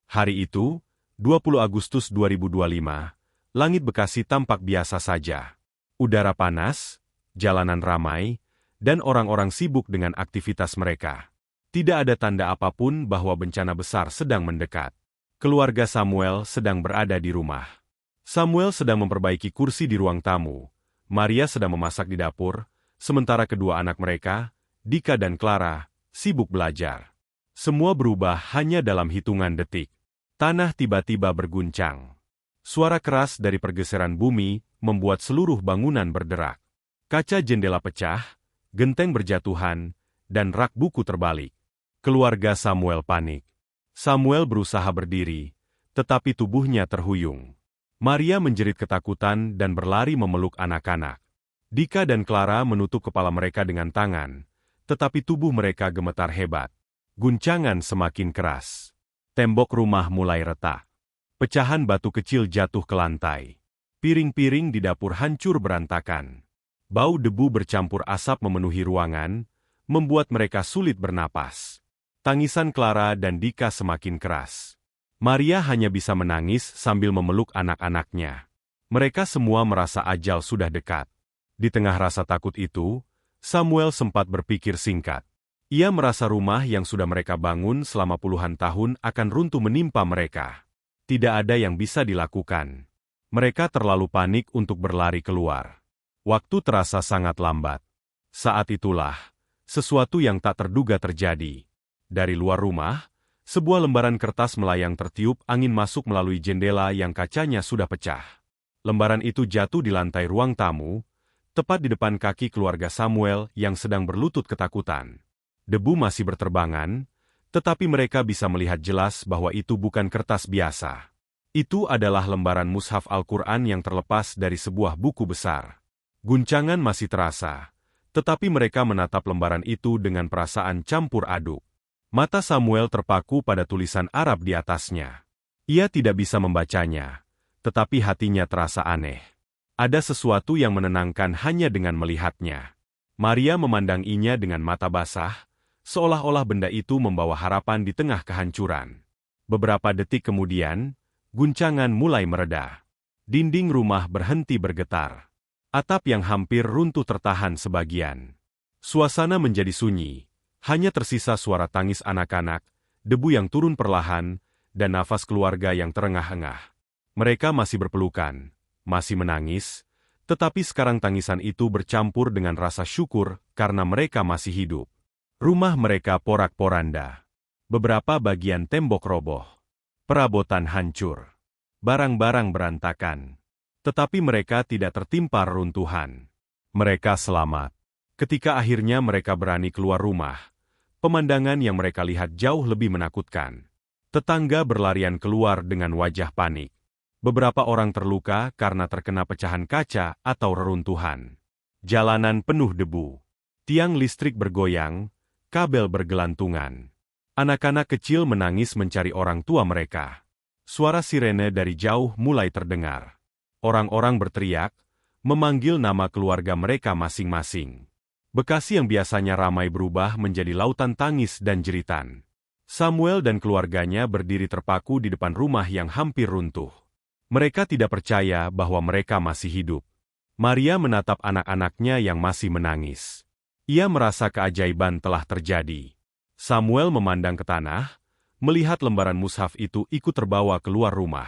Hari itu, 20 Agustus 2025, langit Bekasi tampak biasa saja. Udara panas, jalanan ramai, dan orang-orang sibuk dengan aktivitas mereka. Tidak ada tanda apapun bahwa bencana besar sedang mendekat. Keluarga Samuel sedang berada di rumah. Samuel sedang memperbaiki kursi di ruang tamu. Maria sedang memasak di dapur, sementara kedua anak mereka, Dika dan Clara, sibuk belajar. Semua berubah hanya dalam hitungan detik. Tanah tiba-tiba berguncang. Suara keras dari pergeseran bumi membuat seluruh bangunan berderak. Kaca jendela pecah, genteng berjatuhan, dan rak buku terbalik. Keluarga Samuel panik. Samuel berusaha berdiri, tetapi tubuhnya terhuyung. Maria menjerit ketakutan dan berlari memeluk anak-anak. Dika dan Clara menutup kepala mereka dengan tangan, tetapi tubuh mereka gemetar hebat. Guncangan semakin keras. Tembok rumah mulai retak. Pecahan batu kecil jatuh ke lantai. Piring-piring di dapur hancur berantakan. Bau debu bercampur asap memenuhi ruangan, membuat mereka sulit bernapas. Tangisan Clara dan Dika semakin keras. Maria hanya bisa menangis sambil memeluk anak-anaknya. Mereka semua merasa ajal sudah dekat. Di tengah rasa takut itu, Samuel sempat berpikir singkat. Ia merasa rumah yang sudah mereka bangun selama puluhan tahun akan runtuh menimpa mereka. Tidak ada yang bisa dilakukan. Mereka terlalu panik untuk berlari keluar. Waktu terasa sangat lambat. Saat itulah, sesuatu yang tak terduga terjadi. Dari luar rumah, sebuah lembaran kertas melayang tertiup angin masuk melalui jendela yang kacanya sudah pecah. Lembaran itu jatuh di lantai ruang tamu, tepat di depan kaki keluarga Samuel yang sedang berlutut ketakutan. Debu masih berterbangan, tetapi mereka bisa melihat jelas bahwa itu bukan kertas biasa. Itu adalah lembaran mushaf Al-Quran yang terlepas dari sebuah buku besar. Guncangan masih terasa, tetapi mereka menatap lembaran itu dengan perasaan campur aduk. Mata Samuel terpaku pada tulisan Arab di atasnya. Ia tidak bisa membacanya, tetapi hatinya terasa aneh. Ada sesuatu yang menenangkan hanya dengan melihatnya. Maria memandanginya dengan mata basah, seolah-olah benda itu membawa harapan di tengah kehancuran. Beberapa detik kemudian, guncangan mulai mereda. Dinding rumah berhenti bergetar. Atap yang hampir runtuh tertahan sebagian. Suasana menjadi sunyi. Hanya tersisa suara tangis anak-anak, debu yang turun perlahan, dan nafas keluarga yang terengah-engah. Mereka masih berpelukan, masih menangis, tetapi sekarang tangisan itu bercampur dengan rasa syukur karena mereka masih hidup. Rumah mereka porak-poranda. Beberapa bagian tembok roboh. Perabotan hancur. Barang-barang berantakan. Tetapi mereka tidak tertimpa reruntuhan. Mereka selamat. Ketika akhirnya mereka berani keluar rumah, pemandangan yang mereka lihat jauh lebih menakutkan. Tetangga berlarian keluar dengan wajah panik. Beberapa orang terluka karena terkena pecahan kaca atau reruntuhan. Jalanan penuh debu. Tiang listrik bergoyang, kabel bergelantungan. Anak-anak kecil menangis mencari orang tua mereka. Suara sirene dari jauh mulai terdengar. Orang-orang berteriak, memanggil nama keluarga mereka masing-masing. Bekasi yang biasanya ramai berubah menjadi lautan tangis dan jeritan. Samuel dan keluarganya berdiri terpaku di depan rumah yang hampir runtuh. Mereka tidak percaya bahwa mereka masih hidup. Maria menatap anak-anaknya yang masih menangis. Ia merasa keajaiban telah terjadi. Samuel memandang ke tanah, melihat lembaran mushaf itu ikut terbawa keluar rumah.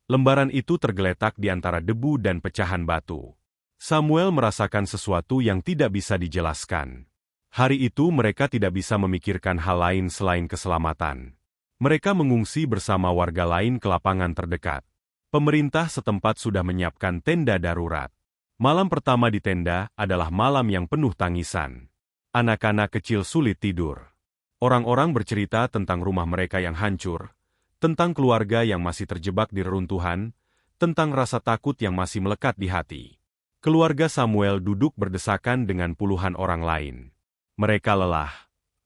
Lembaran itu tergeletak di antara debu dan pecahan batu. Samuel merasakan sesuatu yang tidak bisa dijelaskan. Hari itu mereka tidak bisa memikirkan hal lain selain keselamatan. Mereka mengungsi bersama warga lain ke lapangan terdekat. Pemerintah setempat sudah menyiapkan tenda darurat. Malam pertama di tenda adalah malam yang penuh tangisan. Anak-anak kecil sulit tidur. Orang-orang bercerita tentang rumah mereka yang hancur, tentang keluarga yang masih terjebak di reruntuhan, tentang rasa takut yang masih melekat di hati. Keluarga Samuel duduk berdesakan dengan puluhan orang lain. Mereka lelah,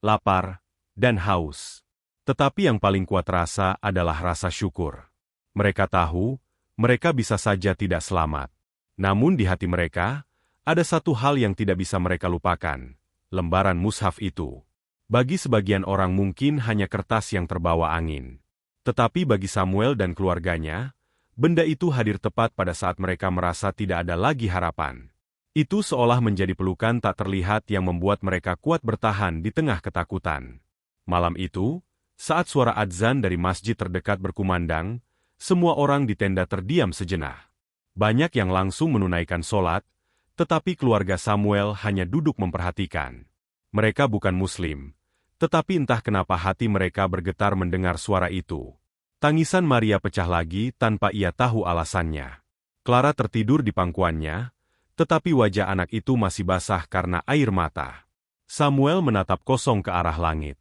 lapar, dan haus. Tetapi yang paling kuat rasa adalah rasa syukur. Mereka tahu, mereka bisa saja tidak selamat. Namun di hati mereka, ada satu hal yang tidak bisa mereka lupakan, lembaran mushaf itu. Bagi sebagian orang mungkin hanya kertas yang terbawa angin. Tetapi bagi Samuel dan keluarganya, benda itu hadir tepat pada saat mereka merasa tidak ada lagi harapan. Itu seolah menjadi pelukan tak terlihat yang membuat mereka kuat bertahan di tengah ketakutan. Malam itu, saat suara adzan dari masjid terdekat berkumandang, semua orang di tenda terdiam sejenak. Banyak yang langsung menunaikan sholat, tetapi keluarga Samuel hanya duduk memperhatikan. Mereka bukan Muslim. Tetapi entah kenapa hati mereka bergetar mendengar suara itu. Tangisan Maria pecah lagi tanpa ia tahu alasannya. Clara tertidur di pangkuannya, tetapi wajah anak itu masih basah karena air mata. Samuel menatap kosong ke arah langit.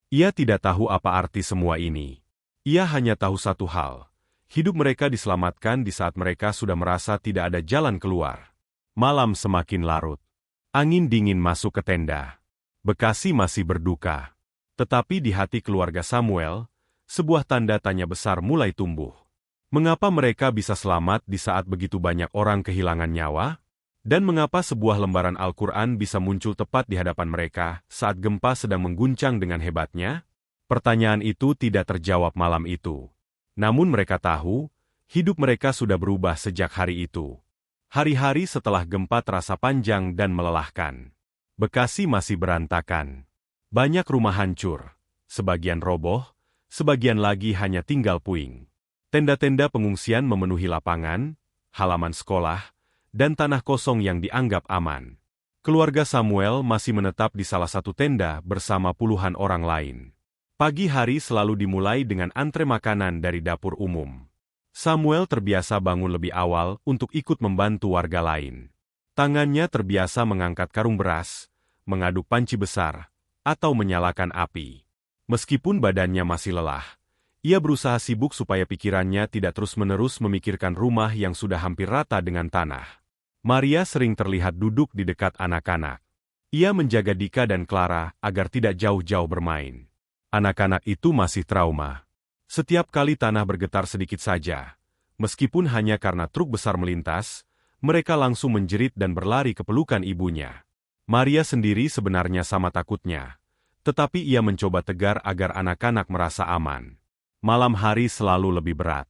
Ia tidak tahu apa arti semua ini. Ia hanya tahu satu hal. Hidup mereka diselamatkan di saat mereka sudah merasa tidak ada jalan keluar. Malam semakin larut. Angin dingin masuk ke tenda. Bekasi masih berduka. Tetapi di hati keluarga Samuel, sebuah tanda tanya besar mulai tumbuh. Mengapa mereka bisa selamat di saat begitu banyak orang kehilangan nyawa? Dan mengapa sebuah lembaran Al-Quran bisa muncul tepat di hadapan mereka saat gempa sedang mengguncang dengan hebatnya? Pertanyaan itu tidak terjawab malam itu. Namun mereka tahu, hidup mereka sudah berubah sejak hari itu. Hari-hari setelah gempa terasa panjang dan melelahkan. Bekasi masih berantakan. Banyak rumah hancur, sebagian roboh, sebagian lagi hanya tinggal puing. Tenda-tenda pengungsian memenuhi lapangan, halaman sekolah, dan tanah kosong yang dianggap aman. Keluarga Samuel masih menetap di salah satu tenda bersama puluhan orang lain. Pagi hari selalu dimulai dengan antre makanan dari dapur umum. Samuel terbiasa bangun lebih awal untuk ikut membantu warga lain. Tangannya terbiasa mengangkat karung beras, mengaduk panci besar, atau menyalakan api. Meskipun badannya masih lelah, ia berusaha sibuk supaya pikirannya tidak terus-menerus memikirkan rumah yang sudah hampir rata dengan tanah. Maria sering terlihat duduk di dekat anak-anak. Ia menjaga Dika dan Clara agar tidak jauh-jauh bermain. Anak-anak itu masih trauma. Setiap kali tanah bergetar sedikit saja, meskipun hanya karena truk besar melintas, mereka langsung menjerit dan berlari ke pelukan ibunya. Maria sendiri sebenarnya sama takutnya, tetapi ia mencoba tegar agar anak-anak merasa aman. Malam hari selalu lebih berat.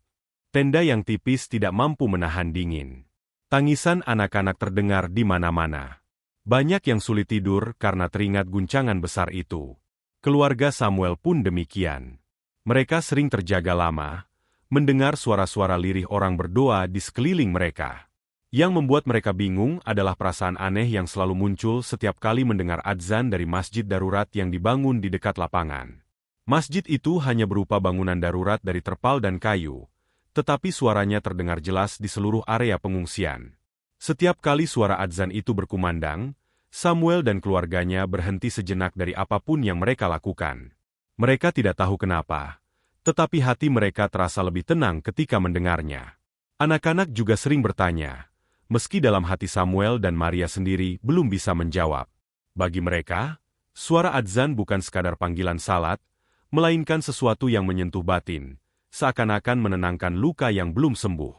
Tenda yang tipis tidak mampu menahan dingin. Tangisan anak-anak terdengar di mana-mana. Banyak yang sulit tidur karena teringat guncangan besar itu. Keluarga Samuel pun demikian. Mereka sering terjaga lama, mendengar suara-suara lirih orang berdoa di sekeliling mereka. Yang membuat mereka bingung adalah perasaan aneh yang selalu muncul setiap kali mendengar adzan dari masjid darurat yang dibangun di dekat lapangan. Masjid itu hanya berupa bangunan darurat dari terpal dan kayu, tetapi suaranya terdengar jelas di seluruh area pengungsian. Setiap kali suara adzan itu berkumandang, Samuel dan keluarganya berhenti sejenak dari apapun yang mereka lakukan. Mereka tidak tahu kenapa, tetapi hati mereka terasa lebih tenang ketika mendengarnya. Anak-anak juga sering bertanya, meski dalam hati Samuel dan Maria sendiri belum bisa menjawab. Bagi mereka, suara adzan bukan sekadar panggilan salat, melainkan sesuatu yang menyentuh batin, seakan-akan menenangkan luka yang belum sembuh.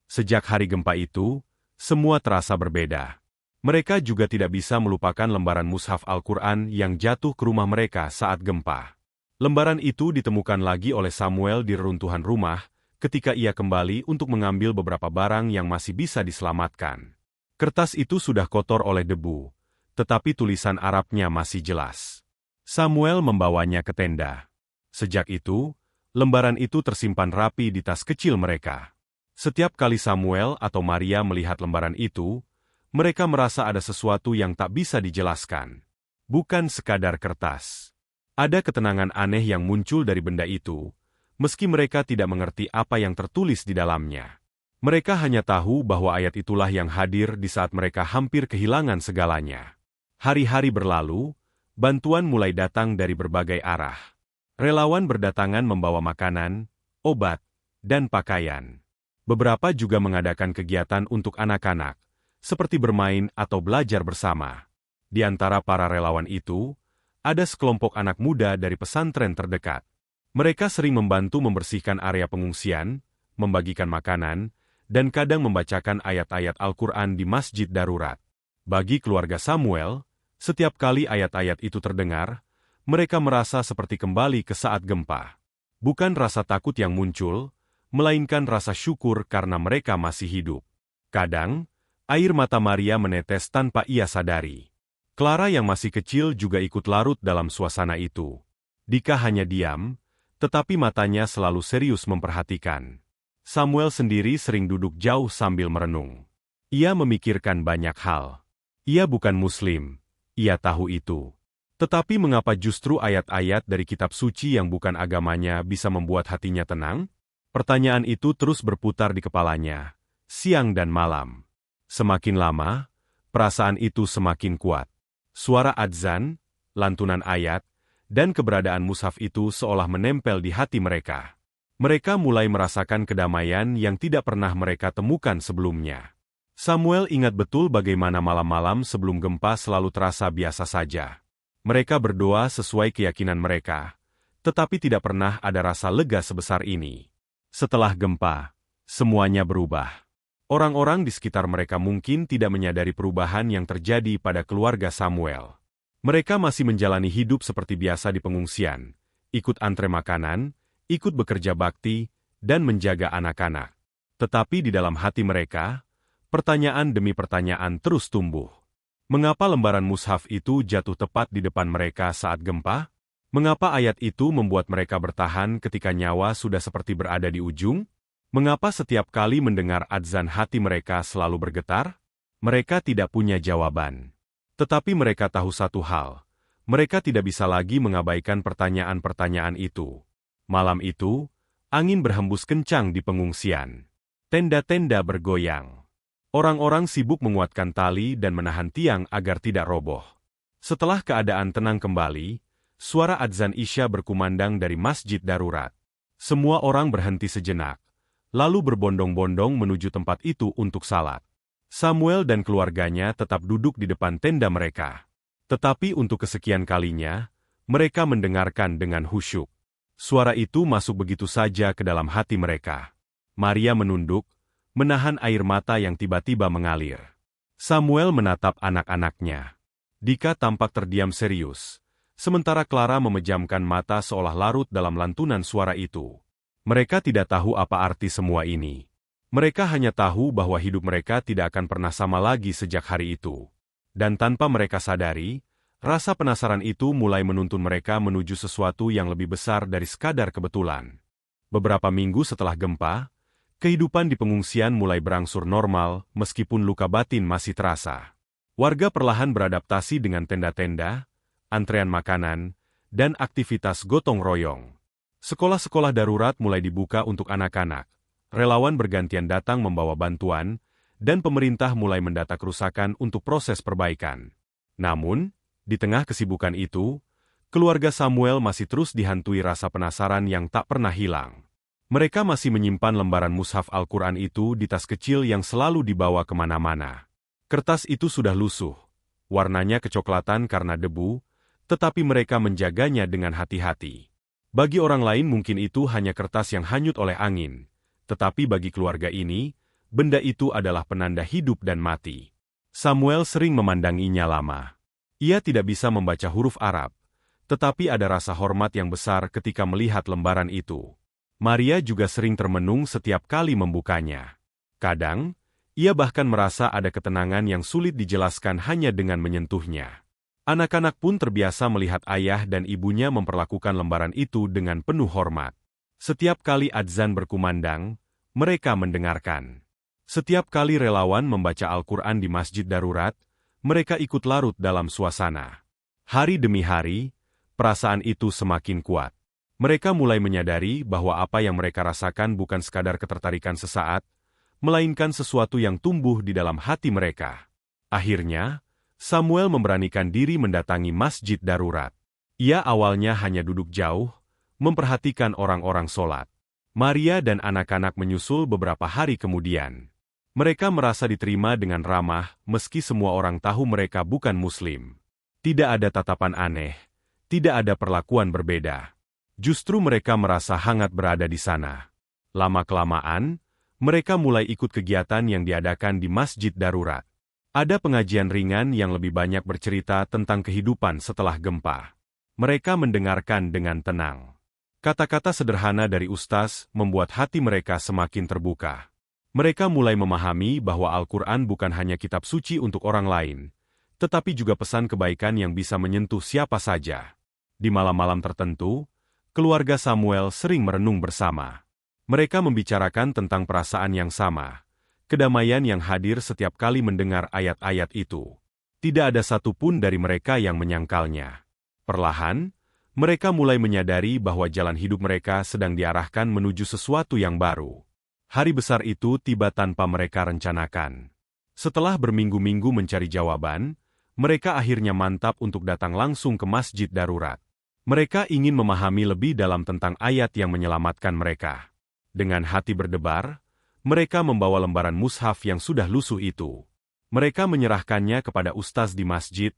Sejak hari gempa itu, semua terasa berbeda. Mereka juga tidak bisa melupakan lembaran mushaf Al-Quran yang jatuh ke rumah mereka saat gempa. Lembaran itu ditemukan lagi oleh Samuel di reruntuhan rumah, ketika ia kembali untuk mengambil beberapa barang yang masih bisa diselamatkan. Kertas itu sudah kotor oleh debu, tetapi tulisan Arabnya masih jelas. Samuel membawanya ke tenda. Sejak itu, lembaran itu tersimpan rapi di tas kecil mereka. Setiap kali Samuel atau Maria melihat lembaran itu, mereka merasa ada sesuatu yang tak bisa dijelaskan. Bukan sekadar kertas. Ada ketenangan aneh yang muncul dari benda itu, meski mereka tidak mengerti apa yang tertulis di dalamnya. Mereka hanya tahu bahwa ayat itulah yang hadir di saat mereka hampir kehilangan segalanya. Hari-hari berlalu, bantuan mulai datang dari berbagai arah. Relawan berdatangan membawa makanan, obat, dan pakaian. Beberapa juga mengadakan kegiatan untuk anak-anak, seperti bermain atau belajar bersama. Di antara para relawan itu, ada sekelompok anak muda dari pesantren terdekat. Mereka sering membantu membersihkan area pengungsian, membagikan makanan, dan kadang membacakan ayat-ayat Al-Quran di masjid darurat. Bagi keluarga Samuel, setiap kali ayat-ayat itu terdengar, mereka merasa seperti kembali ke saat gempa. Bukan rasa takut yang muncul, melainkan rasa syukur karena mereka masih hidup. Kadang, air mata Maria menetes tanpa ia sadari. Clara yang masih kecil juga ikut larut dalam suasana itu. Dika hanya diam, tetapi matanya selalu serius memperhatikan. Samuel sendiri sering duduk jauh sambil merenung. Ia memikirkan banyak hal. Ia bukan Muslim, ia tahu itu. Tetapi mengapa justru ayat-ayat dari kitab suci yang bukan agamanya bisa membuat hatinya tenang? Pertanyaan itu terus berputar di kepalanya, siang dan malam. Semakin lama, perasaan itu semakin kuat. Suara adzan, lantunan ayat, dan keberadaan mushaf itu seolah menempel di hati mereka. Mereka mulai merasakan kedamaian yang tidak pernah mereka temukan sebelumnya. Samuel ingat betul bagaimana malam-malam sebelum gempa selalu terasa biasa saja. Mereka berdoa sesuai keyakinan mereka, tetapi tidak pernah ada rasa lega sebesar ini. Setelah gempa, semuanya berubah. Orang-orang di sekitar mereka mungkin tidak menyadari perubahan yang terjadi pada keluarga Samuel. Mereka masih menjalani hidup seperti biasa di pengungsian, ikut antre makanan, ikut bekerja bakti, dan menjaga anak-anak. Tetapi di dalam hati mereka, pertanyaan demi pertanyaan terus tumbuh. Mengapa lembaran mushaf itu jatuh tepat di depan mereka saat gempa? Mengapa ayat itu membuat mereka bertahan ketika nyawa sudah seperti berada di ujung? Mengapa setiap kali mendengar adzan hati mereka selalu bergetar? Mereka tidak punya jawaban. Tetapi mereka tahu satu hal, mereka tidak bisa lagi mengabaikan pertanyaan-pertanyaan itu. Malam itu, angin berhembus kencang di pengungsian. Tenda-tenda bergoyang. Orang-orang sibuk menguatkan tali dan menahan tiang agar tidak roboh. Setelah keadaan tenang kembali, suara adzan Isya berkumandang dari masjid darurat. Semua orang berhenti sejenak, lalu berbondong-bondong menuju tempat itu untuk salat. Samuel dan keluarganya tetap duduk di depan tenda mereka. Tetapi untuk kesekian kalinya, mereka mendengarkan dengan khusyuk. Suara itu masuk begitu saja ke dalam hati mereka. Maria menunduk, menahan air mata yang tiba-tiba mengalir. Samuel menatap anak-anaknya. Dika tampak terdiam serius, sementara Clara memejamkan mata seolah larut dalam lantunan suara itu. Mereka tidak tahu apa arti semua ini. Mereka hanya tahu bahwa hidup mereka tidak akan pernah sama lagi sejak hari itu. Dan tanpa mereka sadari, rasa penasaran itu mulai menuntun mereka menuju sesuatu yang lebih besar dari sekadar kebetulan. Beberapa minggu setelah gempa, kehidupan di pengungsian mulai berangsur normal meskipun luka batin masih terasa. Warga perlahan beradaptasi dengan tenda-tenda, antrean makanan, dan aktivitas gotong royong. Sekolah-sekolah darurat mulai dibuka untuk anak-anak. Relawan bergantian datang membawa bantuan, dan pemerintah mulai mendata kerusakan untuk proses perbaikan. Namun, di tengah kesibukan itu, keluarga Samuel masih terus dihantui rasa penasaran yang tak pernah hilang. Mereka masih menyimpan lembaran mushaf Al-Quran itu di tas kecil yang selalu dibawa kemana-mana. Kertas itu sudah lusuh, warnanya kecoklatan karena debu, tetapi mereka menjaganya dengan hati-hati. Bagi orang lain mungkin itu hanya kertas yang hanyut oleh angin, tetapi bagi keluarga ini, benda itu adalah penanda hidup dan mati. Samuel sering memandanginya lama. Ia tidak bisa membaca huruf Arab, tetapi ada rasa hormat yang besar ketika melihat lembaran itu. Maria juga sering termenung setiap kali membukanya. Kadang, ia bahkan merasa ada ketenangan yang sulit dijelaskan hanya dengan menyentuhnya. Anak-anak pun terbiasa melihat ayah dan ibunya memperlakukan lembaran itu dengan penuh hormat. Setiap kali adzan berkumandang, mereka mendengarkan. Setiap kali relawan membaca Al-Quran di masjid darurat, mereka ikut larut dalam suasana. Hari demi hari, perasaan itu semakin kuat. Mereka mulai menyadari bahwa apa yang mereka rasakan bukan sekadar ketertarikan sesaat, melainkan sesuatu yang tumbuh di dalam hati mereka. Akhirnya, Samuel memberanikan diri mendatangi masjid darurat. Ia awalnya hanya duduk jauh, memperhatikan orang-orang sholat. Maria dan anak-anak menyusul beberapa hari kemudian. Mereka merasa diterima dengan ramah, meski semua orang tahu mereka bukan Muslim. Tidak ada tatapan aneh, tidak ada perlakuan berbeda. Justru mereka merasa hangat berada di sana. Lama-kelamaan, mereka mulai ikut kegiatan yang diadakan di masjid darurat. Ada pengajian ringan yang lebih banyak bercerita tentang kehidupan setelah gempa. Mereka mendengarkan dengan tenang. Kata-kata sederhana dari Ustaz membuat hati mereka semakin terbuka. Mereka mulai memahami bahwa Al-Quran bukan hanya kitab suci untuk orang lain, tetapi juga pesan kebaikan yang bisa menyentuh siapa saja. Di malam-malam tertentu, keluarga Samuel sering merenung bersama. Mereka membicarakan tentang perasaan yang sama, kedamaian yang hadir setiap kali mendengar ayat-ayat itu. Tidak ada satupun dari mereka yang menyangkalnya. Perlahan, mereka mulai menyadari bahwa jalan hidup mereka sedang diarahkan menuju sesuatu yang baru. Hari besar itu tiba tanpa mereka rencanakan. Setelah berminggu-minggu mencari jawaban, mereka akhirnya mantap untuk datang langsung ke masjid darurat. Mereka ingin memahami lebih dalam tentang ayat yang menyelamatkan mereka. Dengan hati berdebar, mereka membawa lembaran mushaf yang sudah lusuh itu. Mereka menyerahkannya kepada ustaz di masjid,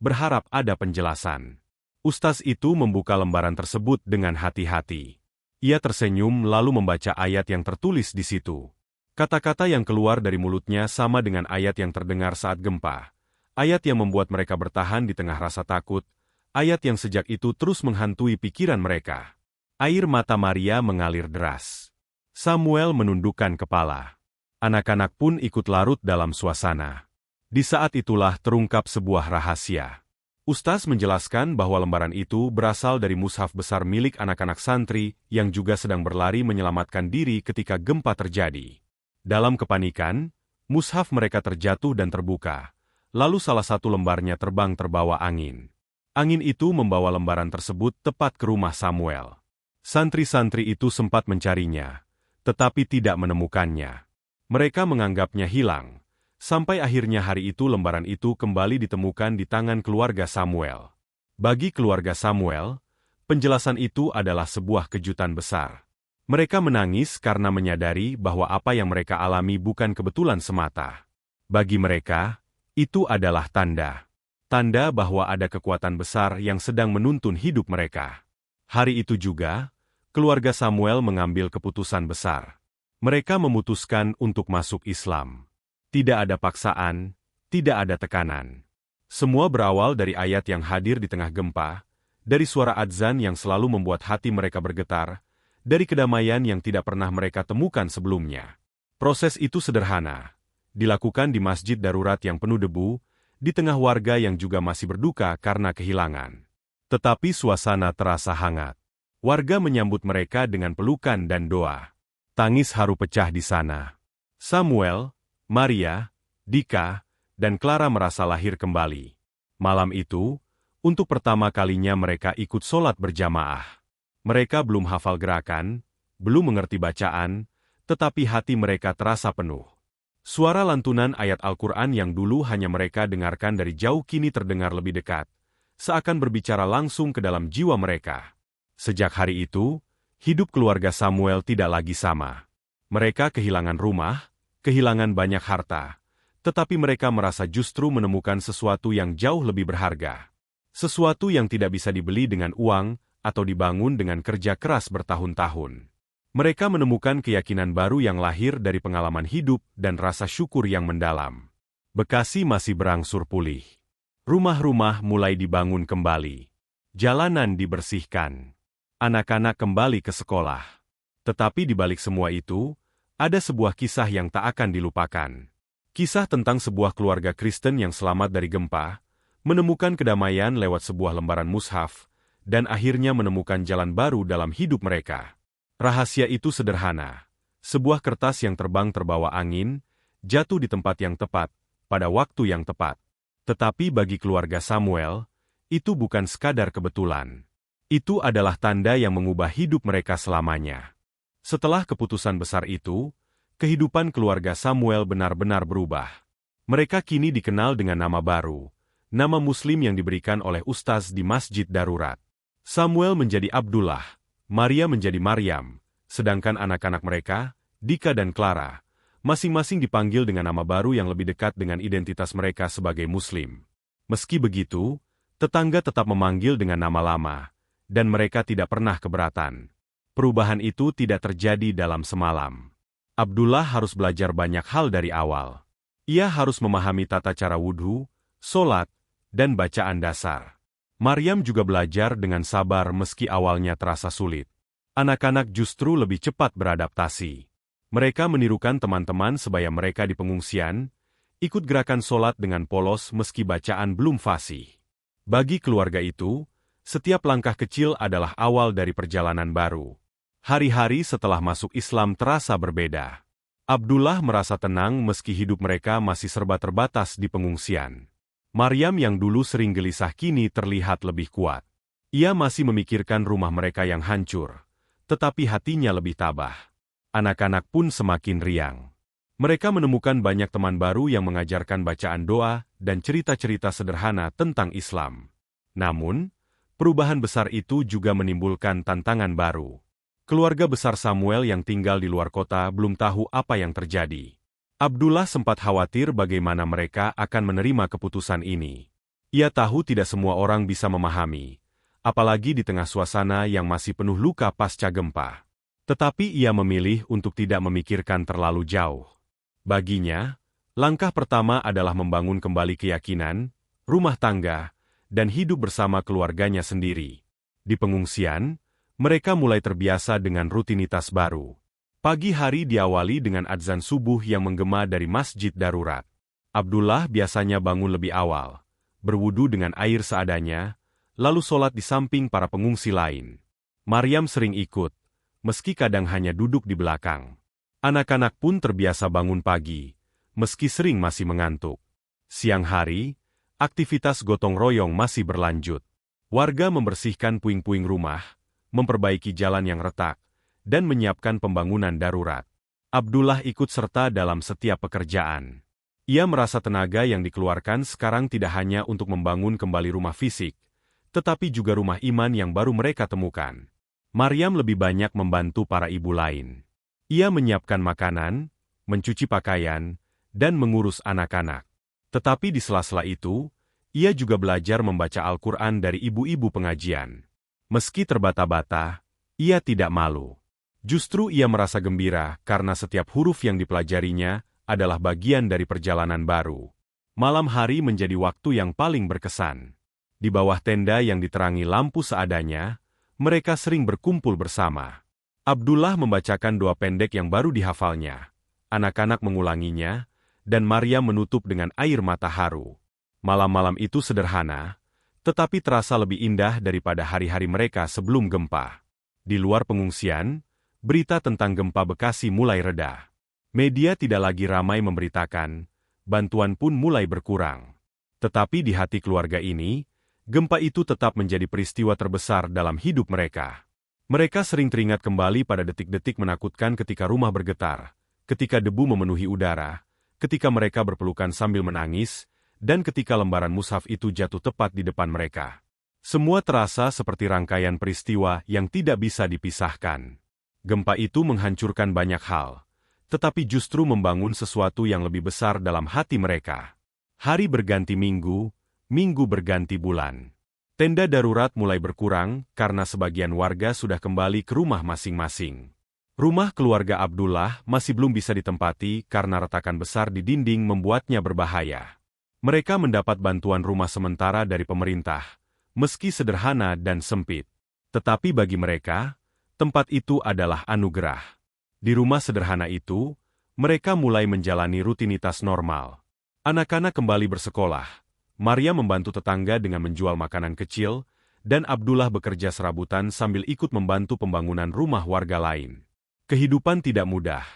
berharap ada penjelasan. Ustaz itu membuka lembaran tersebut dengan hati-hati. Ia tersenyum lalu membaca ayat yang tertulis di situ. Kata-kata yang keluar dari mulutnya sama dengan ayat yang terdengar saat gempa. Ayat yang membuat mereka bertahan di tengah rasa takut. Ayat yang sejak itu terus menghantui pikiran mereka. Air mata Maria mengalir deras. Samuel menundukkan kepala. Anak-anak pun ikut larut dalam suasana. Di saat itulah terungkap sebuah rahasia. Ustaz menjelaskan bahwa lembaran itu berasal dari mushaf besar milik anak-anak santri yang juga sedang berlari menyelamatkan diri ketika gempa terjadi. Dalam kepanikan, mushaf mereka terjatuh dan terbuka. Lalu salah satu lembarnya terbang terbawa angin. Angin itu membawa lembaran tersebut tepat ke rumah Samuel. Santri-santri itu sempat mencarinya, tetapi tidak menemukannya. Mereka menganggapnya hilang, sampai akhirnya hari itu lembaran itu kembali ditemukan di tangan keluarga Samuel. Bagi keluarga Samuel, penjelasan itu adalah sebuah kejutan besar. Mereka menangis karena menyadari bahwa apa yang mereka alami bukan kebetulan semata. Bagi mereka, itu adalah tanda. Tanda bahwa ada kekuatan besar yang sedang menuntun hidup mereka. Hari itu juga, keluarga Samuel mengambil keputusan besar. Mereka memutuskan untuk masuk Islam. Tidak ada paksaan, tidak ada tekanan. Semua berawal dari ayat yang hadir di tengah gempa, dari suara adzan yang selalu membuat hati mereka bergetar, dari kedamaian yang tidak pernah mereka temukan sebelumnya. Proses itu sederhana, dilakukan di masjid darurat yang penuh debu, di tengah warga yang juga masih berduka karena kehilangan. Tetapi suasana terasa hangat. Warga menyambut mereka dengan pelukan dan doa. Tangis haru pecah di sana. Samuel, Maria, Dika, dan Clara merasa lahir kembali. Malam itu, untuk pertama kalinya mereka ikut sholat berjamaah. Mereka belum hafal gerakan, belum mengerti bacaan, tetapi hati mereka terasa penuh. Suara lantunan ayat Al-Quran yang dulu hanya mereka dengarkan dari jauh kini terdengar lebih dekat, seakan berbicara langsung ke dalam jiwa mereka. Sejak hari itu, hidup keluarga Samuel tidak lagi sama. Mereka kehilangan rumah, kehilangan banyak harta, tetapi mereka merasa justru menemukan sesuatu yang jauh lebih berharga. Sesuatu yang tidak bisa dibeli dengan uang atau dibangun dengan kerja keras bertahun-tahun. Mereka menemukan keyakinan baru yang lahir dari pengalaman hidup dan rasa syukur yang mendalam. Bekasi masih berangsur pulih. Rumah-rumah mulai dibangun kembali. Jalanan dibersihkan. Anak-anak kembali ke sekolah. Tetapi di balik semua itu, ada sebuah kisah yang tak akan dilupakan. Kisah tentang sebuah keluarga Kristen yang selamat dari gempa, menemukan kedamaian lewat sebuah lembaran mushaf, dan akhirnya menemukan jalan baru dalam hidup mereka. Rahasia itu sederhana. Sebuah kertas yang terbang terbawa angin, jatuh di tempat yang tepat, pada waktu yang tepat. Tetapi bagi keluarga Samuel, itu bukan sekadar kebetulan. Itu adalah tanda yang mengubah hidup mereka selamanya. Setelah keputusan besar itu, kehidupan keluarga Samuel benar-benar berubah. Mereka kini dikenal dengan nama baru, nama Muslim yang diberikan oleh ustaz di masjid darurat. Samuel menjadi Abdullah, Maria menjadi Maryam, sedangkan anak-anak mereka, Dika dan Clara, masing-masing dipanggil dengan nama baru yang lebih dekat dengan identitas mereka sebagai Muslim. Meski begitu, tetangga tetap memanggil dengan nama lama, dan mereka tidak pernah keberatan. Perubahan itu tidak terjadi dalam semalam. Abdullah harus belajar banyak hal dari awal. Ia harus memahami tata cara wudhu, sholat, dan bacaan dasar. Maryam juga belajar dengan sabar meski awalnya terasa sulit. Anak-anak justru lebih cepat beradaptasi. Mereka menirukan teman-teman sebaya mereka di pengungsian, ikut gerakan sholat dengan polos meski bacaan belum fasih. Bagi keluarga itu, setiap langkah kecil adalah awal dari perjalanan baru. Hari-hari setelah masuk Islam terasa berbeda. Abdullah merasa tenang meski hidup mereka masih serba terbatas di pengungsian. Maryam yang dulu sering gelisah kini terlihat lebih kuat. Ia masih memikirkan rumah mereka yang hancur, tetapi hatinya lebih tabah. Anak-anak pun semakin riang. Mereka menemukan banyak teman baru yang mengajarkan bacaan doa dan cerita-cerita sederhana tentang Islam. Namun, perubahan besar itu juga menimbulkan tantangan baru. Keluarga besar Samuel yang tinggal di luar kota belum tahu apa yang terjadi. Abdullah sempat khawatir bagaimana mereka akan menerima keputusan ini. Ia tahu tidak semua orang bisa memahami, apalagi di tengah suasana yang masih penuh luka pasca gempa. Tetapi ia memilih untuk tidak memikirkan terlalu jauh. Baginya, langkah pertama adalah membangun kembali keyakinan, rumah tangga, dan hidup bersama keluarganya sendiri. Di pengungsian, mereka mulai terbiasa dengan rutinitas baru. Pagi hari diawali dengan adzan subuh yang menggema dari masjid darurat. Abdullah biasanya bangun lebih awal, berwudu dengan air seadanya, lalu sholat di samping para pengungsi lain. Maryam sering ikut, meski kadang hanya duduk di belakang. Anak-anak pun terbiasa bangun pagi, meski sering masih mengantuk. Siang hari, aktivitas gotong royong masih berlanjut. Warga membersihkan puing-puing rumah, memperbaiki jalan yang retak, dan menyiapkan pembangunan darurat. Abdullah ikut serta dalam setiap pekerjaan. Ia merasa tenaga yang dikeluarkan sekarang tidak hanya untuk membangun kembali rumah fisik, tetapi juga rumah iman yang baru mereka temukan. Maryam lebih banyak membantu para ibu lain. Ia menyiapkan makanan, mencuci pakaian, dan mengurus anak-anak. Tetapi di sela-sela itu, ia juga belajar membaca Al-Quran dari ibu-ibu pengajian. Meski terbata-bata, ia tidak malu. Justru ia merasa gembira karena setiap huruf yang dipelajarinya adalah bagian dari perjalanan baru. Malam hari menjadi waktu yang paling berkesan. Di bawah tenda yang diterangi lampu seadanya, mereka sering berkumpul bersama. Abdullah membacakan doa pendek yang baru dihafalnya. Anak-anak mengulanginya, dan Maryam menutup dengan air mata haru. Malam-malam itu sederhana, tetapi terasa lebih indah daripada hari-hari mereka sebelum gempa. Di luar pengungsian, berita tentang gempa Bekasi mulai reda. Media tidak lagi ramai memberitakan, bantuan pun mulai berkurang. Tetapi di hati keluarga ini, gempa itu tetap menjadi peristiwa terbesar dalam hidup mereka. Mereka sering teringat kembali pada detik-detik menakutkan ketika rumah bergetar, ketika debu memenuhi udara, ketika mereka berpelukan sambil menangis, dan ketika lembaran mushaf itu jatuh tepat di depan mereka. Semua terasa seperti rangkaian peristiwa yang tidak bisa dipisahkan. Gempa itu menghancurkan banyak hal, tetapi justru membangun sesuatu yang lebih besar dalam hati mereka. Hari berganti minggu, minggu berganti bulan. Tenda darurat mulai berkurang karena sebagian warga sudah kembali ke rumah masing-masing. Rumah keluarga Abdullah masih belum bisa ditempati karena retakan besar di dinding membuatnya berbahaya. Mereka mendapat bantuan rumah sementara dari pemerintah, meski sederhana dan sempit. Tetapi bagi mereka, tempat itu adalah anugerah. Di rumah sederhana itu, mereka mulai menjalani rutinitas normal. Anak-anak kembali bersekolah. Maryam membantu tetangga dengan menjual makanan kecil, dan Abdullah bekerja serabutan sambil ikut membantu pembangunan rumah warga lain. Kehidupan tidak mudah,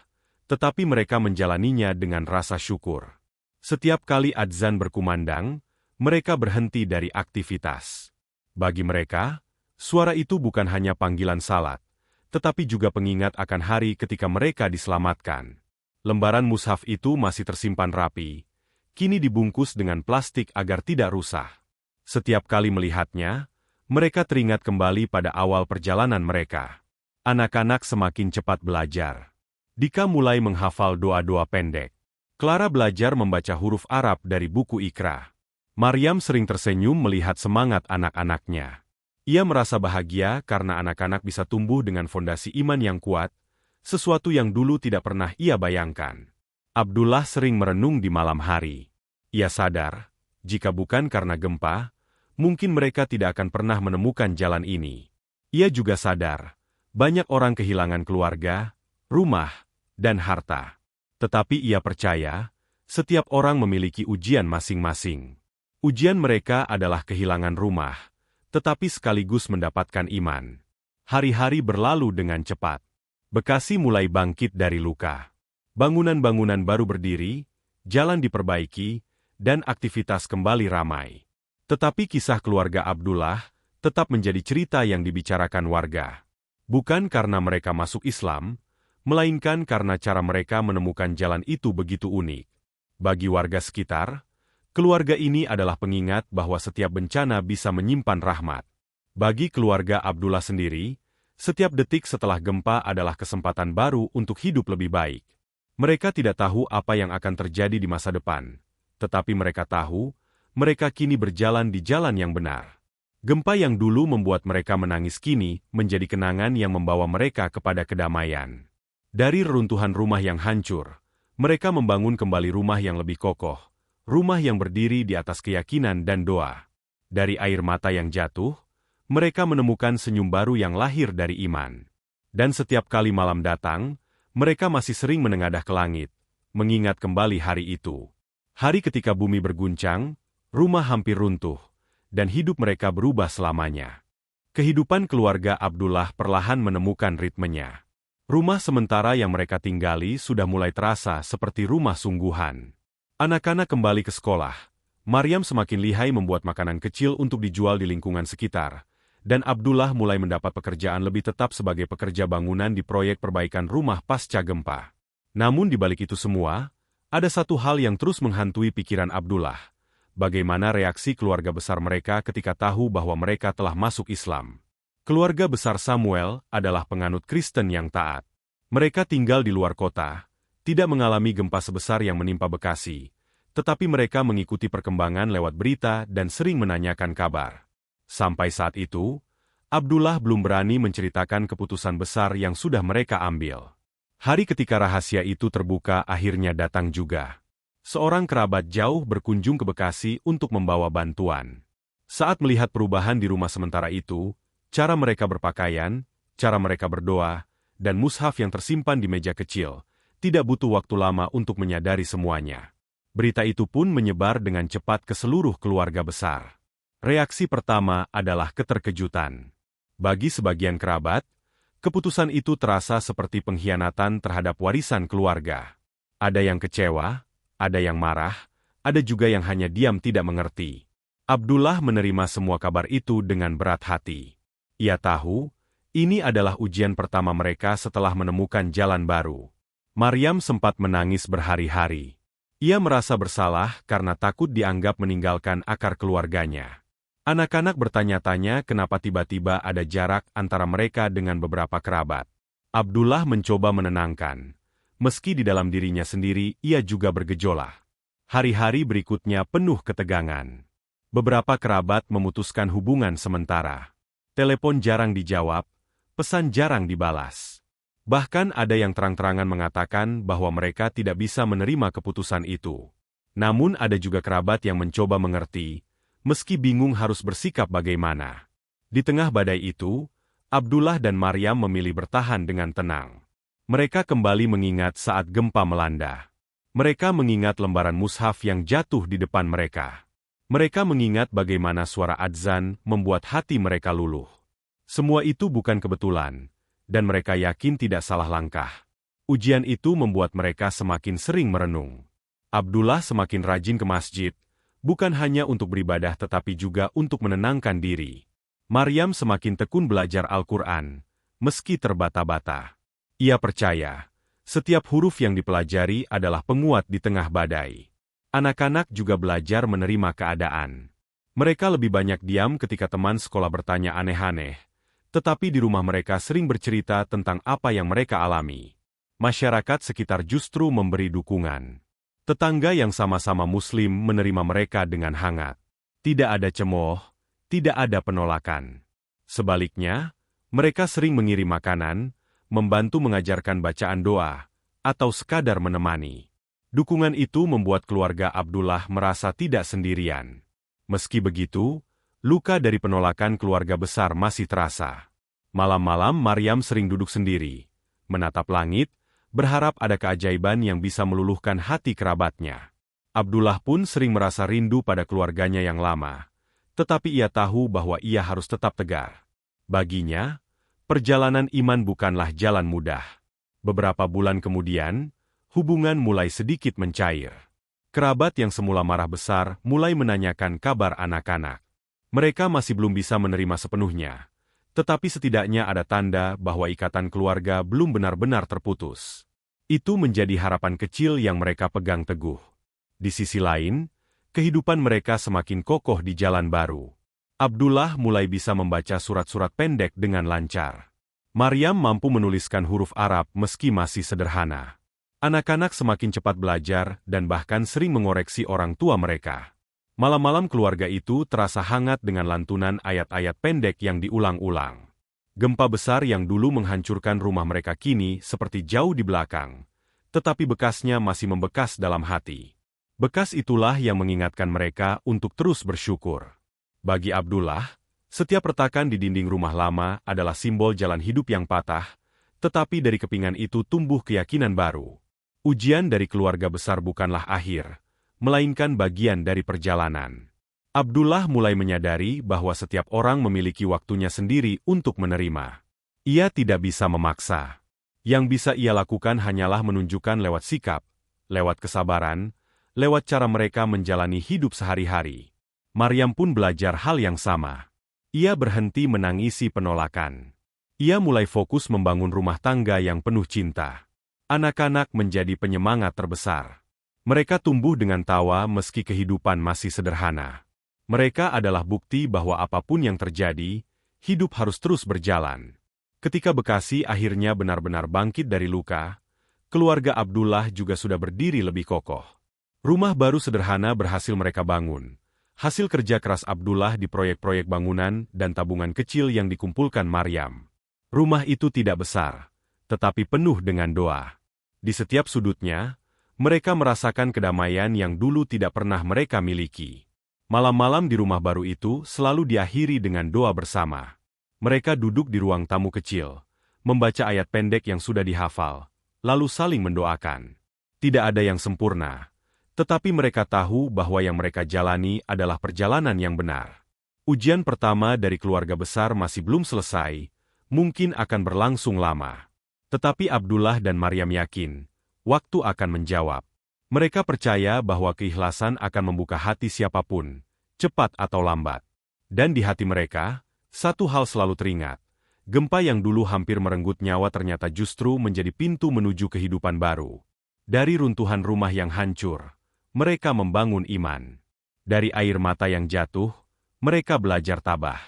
tetapi mereka menjalaninya dengan rasa syukur. Setiap kali adzan berkumandang, mereka berhenti dari aktivitas. Bagi mereka, suara itu bukan hanya panggilan salat, tetapi juga pengingat akan hari ketika mereka diselamatkan. Lembaran mushaf itu masih tersimpan rapi, kini dibungkus dengan plastik agar tidak rusak. Setiap kali melihatnya, mereka teringat kembali pada awal perjalanan mereka. Anak-anak semakin cepat belajar. Dika mulai menghafal doa-doa pendek. Clara belajar membaca huruf Arab dari buku Iqra. Maryam sering tersenyum melihat semangat anak-anaknya. Ia merasa bahagia karena anak-anak bisa tumbuh dengan fondasi iman yang kuat, sesuatu yang dulu tidak pernah ia bayangkan. Abdullah sering merenung di malam hari. Ia sadar, jika bukan karena gempa, mungkin mereka tidak akan pernah menemukan jalan ini. Ia juga sadar, Banyak orang kehilangan keluarga, rumah, dan harta. Tetapi ia percaya, setiap orang memiliki ujian masing-masing. Ujian mereka adalah kehilangan rumah, tetapi sekaligus mendapatkan iman. Hari-hari berlalu dengan cepat. Bekasi mulai bangkit dari luka. Bangunan-bangunan baru berdiri, jalan diperbaiki, dan aktivitas kembali ramai. Tetapi kisah keluarga Abdullah tetap menjadi cerita yang dibicarakan warga. Bukan karena mereka masuk Islam, melainkan karena cara mereka menemukan jalan itu begitu unik. Bagi warga sekitar, keluarga ini adalah pengingat bahwa setiap bencana bisa menyimpan rahmat. Bagi keluarga Abdullah sendiri, setiap detik setelah gempa adalah kesempatan baru untuk hidup lebih baik. Mereka tidak tahu apa yang akan terjadi di masa depan, tetapi mereka tahu, mereka kini berjalan di jalan yang benar. Gempa yang dulu membuat mereka menangis kini menjadi kenangan yang membawa mereka kepada kedamaian. Dari reruntuhan rumah yang hancur, mereka membangun kembali rumah yang lebih kokoh, rumah yang berdiri di atas keyakinan dan doa. Dari air mata yang jatuh, mereka menemukan senyum baru yang lahir dari iman. Dan setiap kali malam datang, mereka masih sering menengadah ke langit, mengingat kembali hari itu. Hari ketika bumi berguncang, rumah hampir runtuh, dan hidup mereka berubah selamanya. Kehidupan keluarga Abdullah perlahan menemukan ritmenya. Rumah sementara yang mereka tinggali sudah mulai terasa seperti rumah sungguhan. Anak-anak kembali ke sekolah. Maryam semakin lihai membuat makanan kecil untuk dijual di lingkungan sekitar. Dan Abdullah mulai mendapat pekerjaan lebih tetap sebagai pekerja bangunan di proyek perbaikan rumah pasca gempa. Namun di balik itu semua, ada satu hal yang terus menghantui pikiran Abdullah. Bagaimana reaksi keluarga besar mereka ketika tahu bahwa mereka telah masuk Islam. Keluarga besar Samuel adalah penganut Kristen yang taat. Mereka tinggal di luar kota, tidak mengalami gempa sebesar yang menimpa Bekasi, tetapi mereka mengikuti perkembangan lewat berita dan sering menanyakan kabar. Sampai saat itu, Abdullah belum berani menceritakan keputusan besar yang sudah mereka ambil. Hari ketika rahasia itu terbuka akhirnya datang juga. Seorang kerabat jauh berkunjung ke Bekasi untuk membawa bantuan. Saat melihat perubahan di rumah sementara itu, cara mereka berpakaian, cara mereka berdoa, dan mushaf yang tersimpan di meja kecil, tidak butuh waktu lama untuk menyadari semuanya. Berita itu pun menyebar dengan cepat ke seluruh keluarga besar. Reaksi pertama adalah keterkejutan. Bagi sebagian kerabat, keputusan itu terasa seperti pengkhianatan terhadap warisan keluarga. Ada yang kecewa, ada yang marah, ada juga yang hanya diam tidak mengerti. Abdullah menerima semua kabar itu dengan berat hati. Ia tahu, ini adalah ujian pertama mereka setelah menemukan jalan baru. Maryam sempat menangis berhari-hari. Ia merasa bersalah karena takut dianggap meninggalkan akar keluarganya. Anak-anak bertanya-tanya kenapa tiba-tiba ada jarak antara mereka dengan beberapa kerabat. Abdullah mencoba menenangkan. Meski di dalam dirinya sendiri, ia juga bergejolak. Hari-hari berikutnya penuh ketegangan. Beberapa kerabat memutuskan hubungan sementara. Telepon jarang dijawab, pesan jarang dibalas. Bahkan ada yang terang-terangan mengatakan bahwa mereka tidak bisa menerima keputusan itu. Namun ada juga kerabat yang mencoba mengerti, meski bingung harus bersikap bagaimana. Di tengah badai itu, Abdullah dan Maryam memilih bertahan dengan tenang. Mereka kembali mengingat saat gempa melanda. Mereka mengingat lembaran mushaf yang jatuh di depan mereka. Mereka mengingat bagaimana suara adzan membuat hati mereka luluh. Semua itu bukan kebetulan, dan mereka yakin tidak salah langkah. Ujian itu membuat mereka semakin sering merenung. Abdullah semakin rajin ke masjid, bukan hanya untuk beribadah tetapi juga untuk menenangkan diri. Maryam semakin tekun belajar Al-Quran, meski terbata-bata. Ia percaya, setiap huruf yang dipelajari adalah penguat di tengah badai. Anak-anak juga belajar menerima keadaan. Mereka lebih banyak diam ketika teman sekolah bertanya aneh-aneh, tetapi di rumah mereka sering bercerita tentang apa yang mereka alami. Masyarakat sekitar justru memberi dukungan. Tetangga yang sama-sama Muslim menerima mereka dengan hangat. Tidak ada cemooh, tidak ada penolakan. Sebaliknya, mereka sering mengirim makanan, membantu mengajarkan bacaan doa, atau sekadar menemani. Dukungan itu membuat keluarga Abdullah merasa tidak sendirian. Meski begitu, luka dari penolakan keluarga besar masih terasa. Malam-malam Maryam sering duduk sendiri, menatap langit, berharap ada keajaiban yang bisa meluluhkan hati kerabatnya. Abdullah pun sering merasa rindu pada keluarganya yang lama, tetapi ia tahu bahwa ia harus tetap tegar. Baginya, perjalanan iman bukanlah jalan mudah. Beberapa bulan kemudian, hubungan mulai sedikit mencair. Kerabat yang semula marah besar mulai menanyakan kabar anak-anak. Mereka masih belum bisa menerima sepenuhnya, tetapi setidaknya ada tanda bahwa ikatan keluarga belum benar-benar terputus. Itu menjadi harapan kecil yang mereka pegang teguh. Di sisi lain, kehidupan mereka semakin kokoh di jalan baru. Abdullah mulai bisa membaca surat-surat pendek dengan lancar. Maryam mampu menuliskan huruf Arab meski masih sederhana. Anak-anak semakin cepat belajar dan bahkan sering mengoreksi orang tua mereka. Malam-malam keluarga itu terasa hangat dengan lantunan ayat-ayat pendek yang diulang-ulang. Gempa besar yang dulu menghancurkan rumah mereka kini seperti jauh di belakang, tetapi bekasnya masih membekas dalam hati. Bekas itulah yang mengingatkan mereka untuk terus bersyukur. Bagi Abdullah, setiap retakan di dinding rumah lama adalah simbol jalan hidup yang patah, tetapi dari kepingan itu tumbuh keyakinan baru. Ujian dari keluarga besar bukanlah akhir, melainkan bagian dari perjalanan. Abdullah mulai menyadari bahwa setiap orang memiliki waktunya sendiri untuk menerima. Ia tidak bisa memaksa. Yang bisa ia lakukan hanyalah menunjukkan lewat sikap, lewat kesabaran, lewat cara mereka menjalani hidup sehari-hari. Maryam pun belajar hal yang sama. Ia berhenti menangisi penolakan. Ia mulai fokus membangun rumah tangga yang penuh cinta. Anak-anak menjadi penyemangat terbesar. Mereka tumbuh dengan tawa meski kehidupan masih sederhana. Mereka adalah bukti bahwa apapun yang terjadi, hidup harus terus berjalan. Ketika Bekasi akhirnya benar-benar bangkit dari luka, keluarga Abdullah juga sudah berdiri lebih kokoh. Rumah baru sederhana berhasil mereka bangun. Hasil kerja keras Abdullah di proyek-proyek bangunan dan tabungan kecil yang dikumpulkan Maryam. Rumah itu tidak besar, tetapi penuh dengan doa. Di setiap sudutnya, mereka merasakan kedamaian yang dulu tidak pernah mereka miliki. Malam-malam di rumah baru itu selalu diakhiri dengan doa bersama. Mereka duduk di ruang tamu kecil, membaca ayat pendek yang sudah dihafal, lalu saling mendoakan. Tidak ada yang sempurna, tetapi mereka tahu bahwa yang mereka jalani adalah perjalanan yang benar. Ujian pertama dari keluarga besar masih belum selesai, mungkin akan berlangsung lama. Tetapi Abdullah dan Maryam yakin, waktu akan menjawab. Mereka percaya bahwa keikhlasan akan membuka hati siapapun, cepat atau lambat. Dan di hati mereka, satu hal selalu teringat. Gempa yang dulu hampir merenggut nyawa ternyata justru menjadi pintu menuju kehidupan baru. Dari runtuhan rumah yang hancur, mereka membangun iman. Dari air mata yang jatuh, mereka belajar tabah.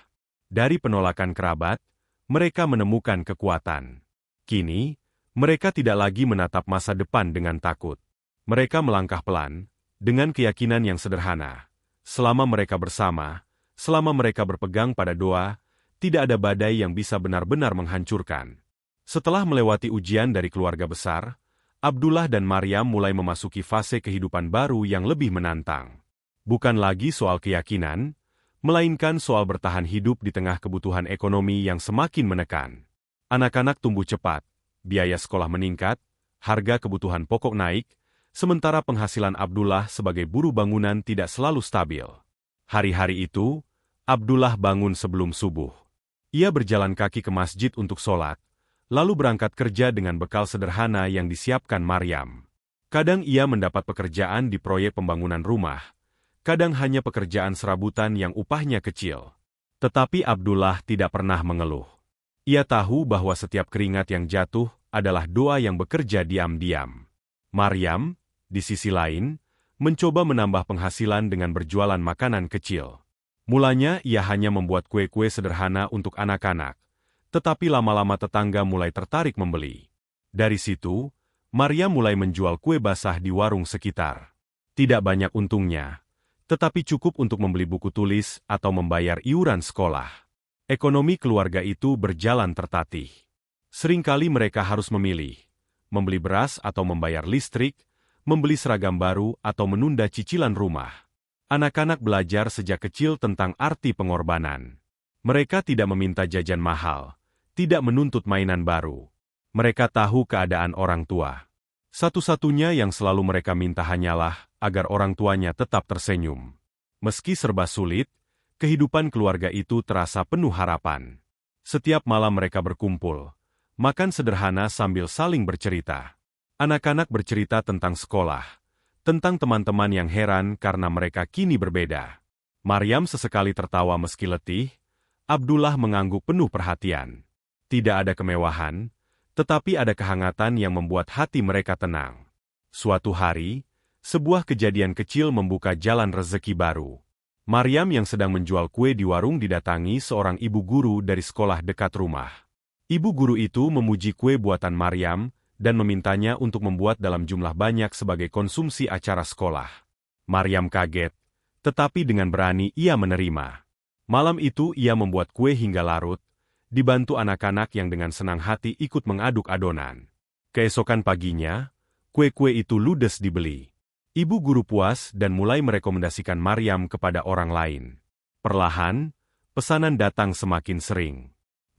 Dari penolakan kerabat, mereka menemukan kekuatan. Kini, mereka tidak lagi menatap masa depan dengan takut. Mereka melangkah pelan, dengan keyakinan yang sederhana. Selama mereka bersama, selama mereka berpegang pada doa, tidak ada badai yang bisa benar-benar menghancurkan. Setelah melewati ujian dari keluarga besar, Abdullah dan Maryam mulai memasuki fase kehidupan baru yang lebih menantang. Bukan lagi soal keyakinan, melainkan soal bertahan hidup di tengah kebutuhan ekonomi yang semakin menekan. Anak-anak tumbuh cepat, biaya sekolah meningkat, harga kebutuhan pokok naik, sementara penghasilan Abdullah sebagai buruh bangunan tidak selalu stabil. Hari-hari itu, Abdullah bangun sebelum subuh. Ia berjalan kaki ke masjid untuk sholat, lalu berangkat kerja dengan bekal sederhana yang disiapkan Maryam. Kadang ia mendapat pekerjaan di proyek pembangunan rumah, kadang hanya pekerjaan serabutan yang upahnya kecil. Tetapi Abdullah tidak pernah mengeluh. Ia tahu bahwa setiap keringat yang jatuh adalah doa yang bekerja diam-diam. Maryam, di sisi lain, mencoba menambah penghasilan dengan berjualan makanan kecil. Mulanya ia hanya membuat kue-kue sederhana untuk anak-anak, tetapi lama-lama tetangga mulai tertarik membeli. Dari situ, Maryam mulai menjual kue basah di warung sekitar. Tidak banyak untungnya, tetapi cukup untuk membeli buku tulis atau membayar iuran sekolah. Ekonomi keluarga itu berjalan tertatih. Seringkali mereka harus memilih, membeli beras atau membayar listrik, membeli seragam baru atau menunda cicilan rumah. Anak-anak belajar sejak kecil tentang arti pengorbanan. Mereka tidak meminta jajan mahal, tidak menuntut mainan baru. Mereka tahu keadaan orang tua. Satu-satunya yang selalu mereka minta hanyalah agar orang tuanya tetap tersenyum. Meski serba sulit, kehidupan keluarga itu terasa penuh harapan. Setiap malam mereka berkumpul, makan sederhana sambil saling bercerita. Anak-anak bercerita tentang sekolah, tentang teman-teman yang heran karena mereka kini berbeda. Maryam sesekali tertawa meski letih. Abdullah mengangguk penuh perhatian. Tidak ada kemewahan, tetapi ada kehangatan yang membuat hati mereka tenang. Suatu hari, sebuah kejadian kecil membuka jalan rezeki baru. Maryam yang sedang menjual kue di warung didatangi seorang ibu guru dari sekolah dekat rumah. Ibu guru itu memuji kue buatan Maryam dan memintanya untuk membuat dalam jumlah banyak sebagai konsumsi acara sekolah. Maryam kaget, tetapi dengan berani ia menerima. Malam itu ia membuat kue hingga larut, dibantu anak-anak yang dengan senang hati ikut mengaduk adonan. Keesokan paginya, kue-kue itu ludes dibeli. Ibu guru puas dan mulai merekomendasikan Maryam kepada orang lain. Perlahan, pesanan datang semakin sering.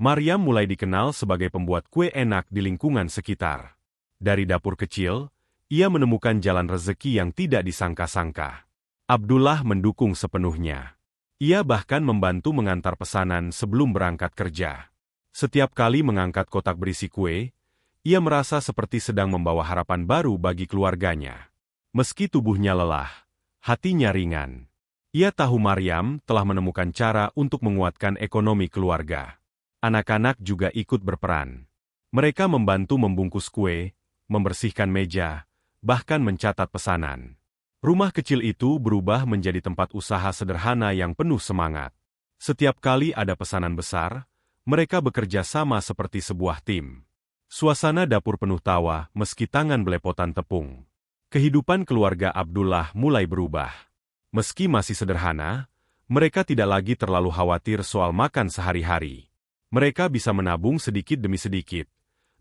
Maryam mulai dikenal sebagai pembuat kue enak di lingkungan sekitar. Dari dapur kecil, ia menemukan jalan rezeki yang tidak disangka-sangka. Abdullah mendukung sepenuhnya. Ia bahkan membantu mengantar pesanan sebelum berangkat kerja. Setiap kali mengangkat kotak berisi kue, ia merasa seperti sedang membawa harapan baru bagi keluarganya. Meski tubuhnya lelah, hatinya ringan. Ia tahu Maryam telah menemukan cara untuk menguatkan ekonomi keluarga. Anak-anak juga ikut berperan. Mereka membantu membungkus kue, membersihkan meja, bahkan mencatat pesanan. Rumah kecil itu berubah menjadi tempat usaha sederhana yang penuh semangat. Setiap kali ada pesanan besar, mereka bekerja sama seperti sebuah tim. Suasana dapur penuh tawa meski tangan belepotan tepung. Kehidupan keluarga Abdullah mulai berubah. Meski masih sederhana, mereka tidak lagi terlalu khawatir soal makan sehari-hari. Mereka bisa menabung sedikit demi sedikit,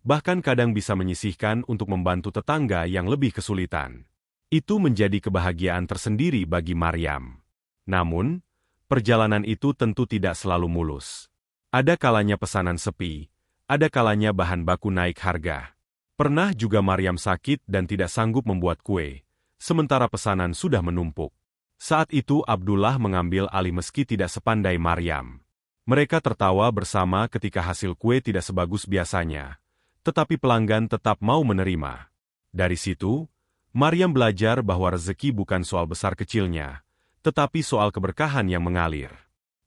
bahkan kadang bisa menyisihkan untuk membantu tetangga yang lebih kesulitan. Itu menjadi kebahagiaan tersendiri bagi Maryam. Namun, perjalanan itu tentu tidak selalu mulus. Ada kalanya pesanan sepi, ada kalanya bahan baku naik harga. Pernah juga Maryam sakit dan tidak sanggup membuat kue, sementara pesanan sudah menumpuk. Saat itu Abdullah mengambil alih meski tidak sepandai Maryam. Mereka tertawa bersama ketika hasil kue tidak sebagus biasanya, tetapi pelanggan tetap mau menerima. Dari situ, Maryam belajar bahwa rezeki bukan soal besar kecilnya, tetapi soal keberkahan yang mengalir.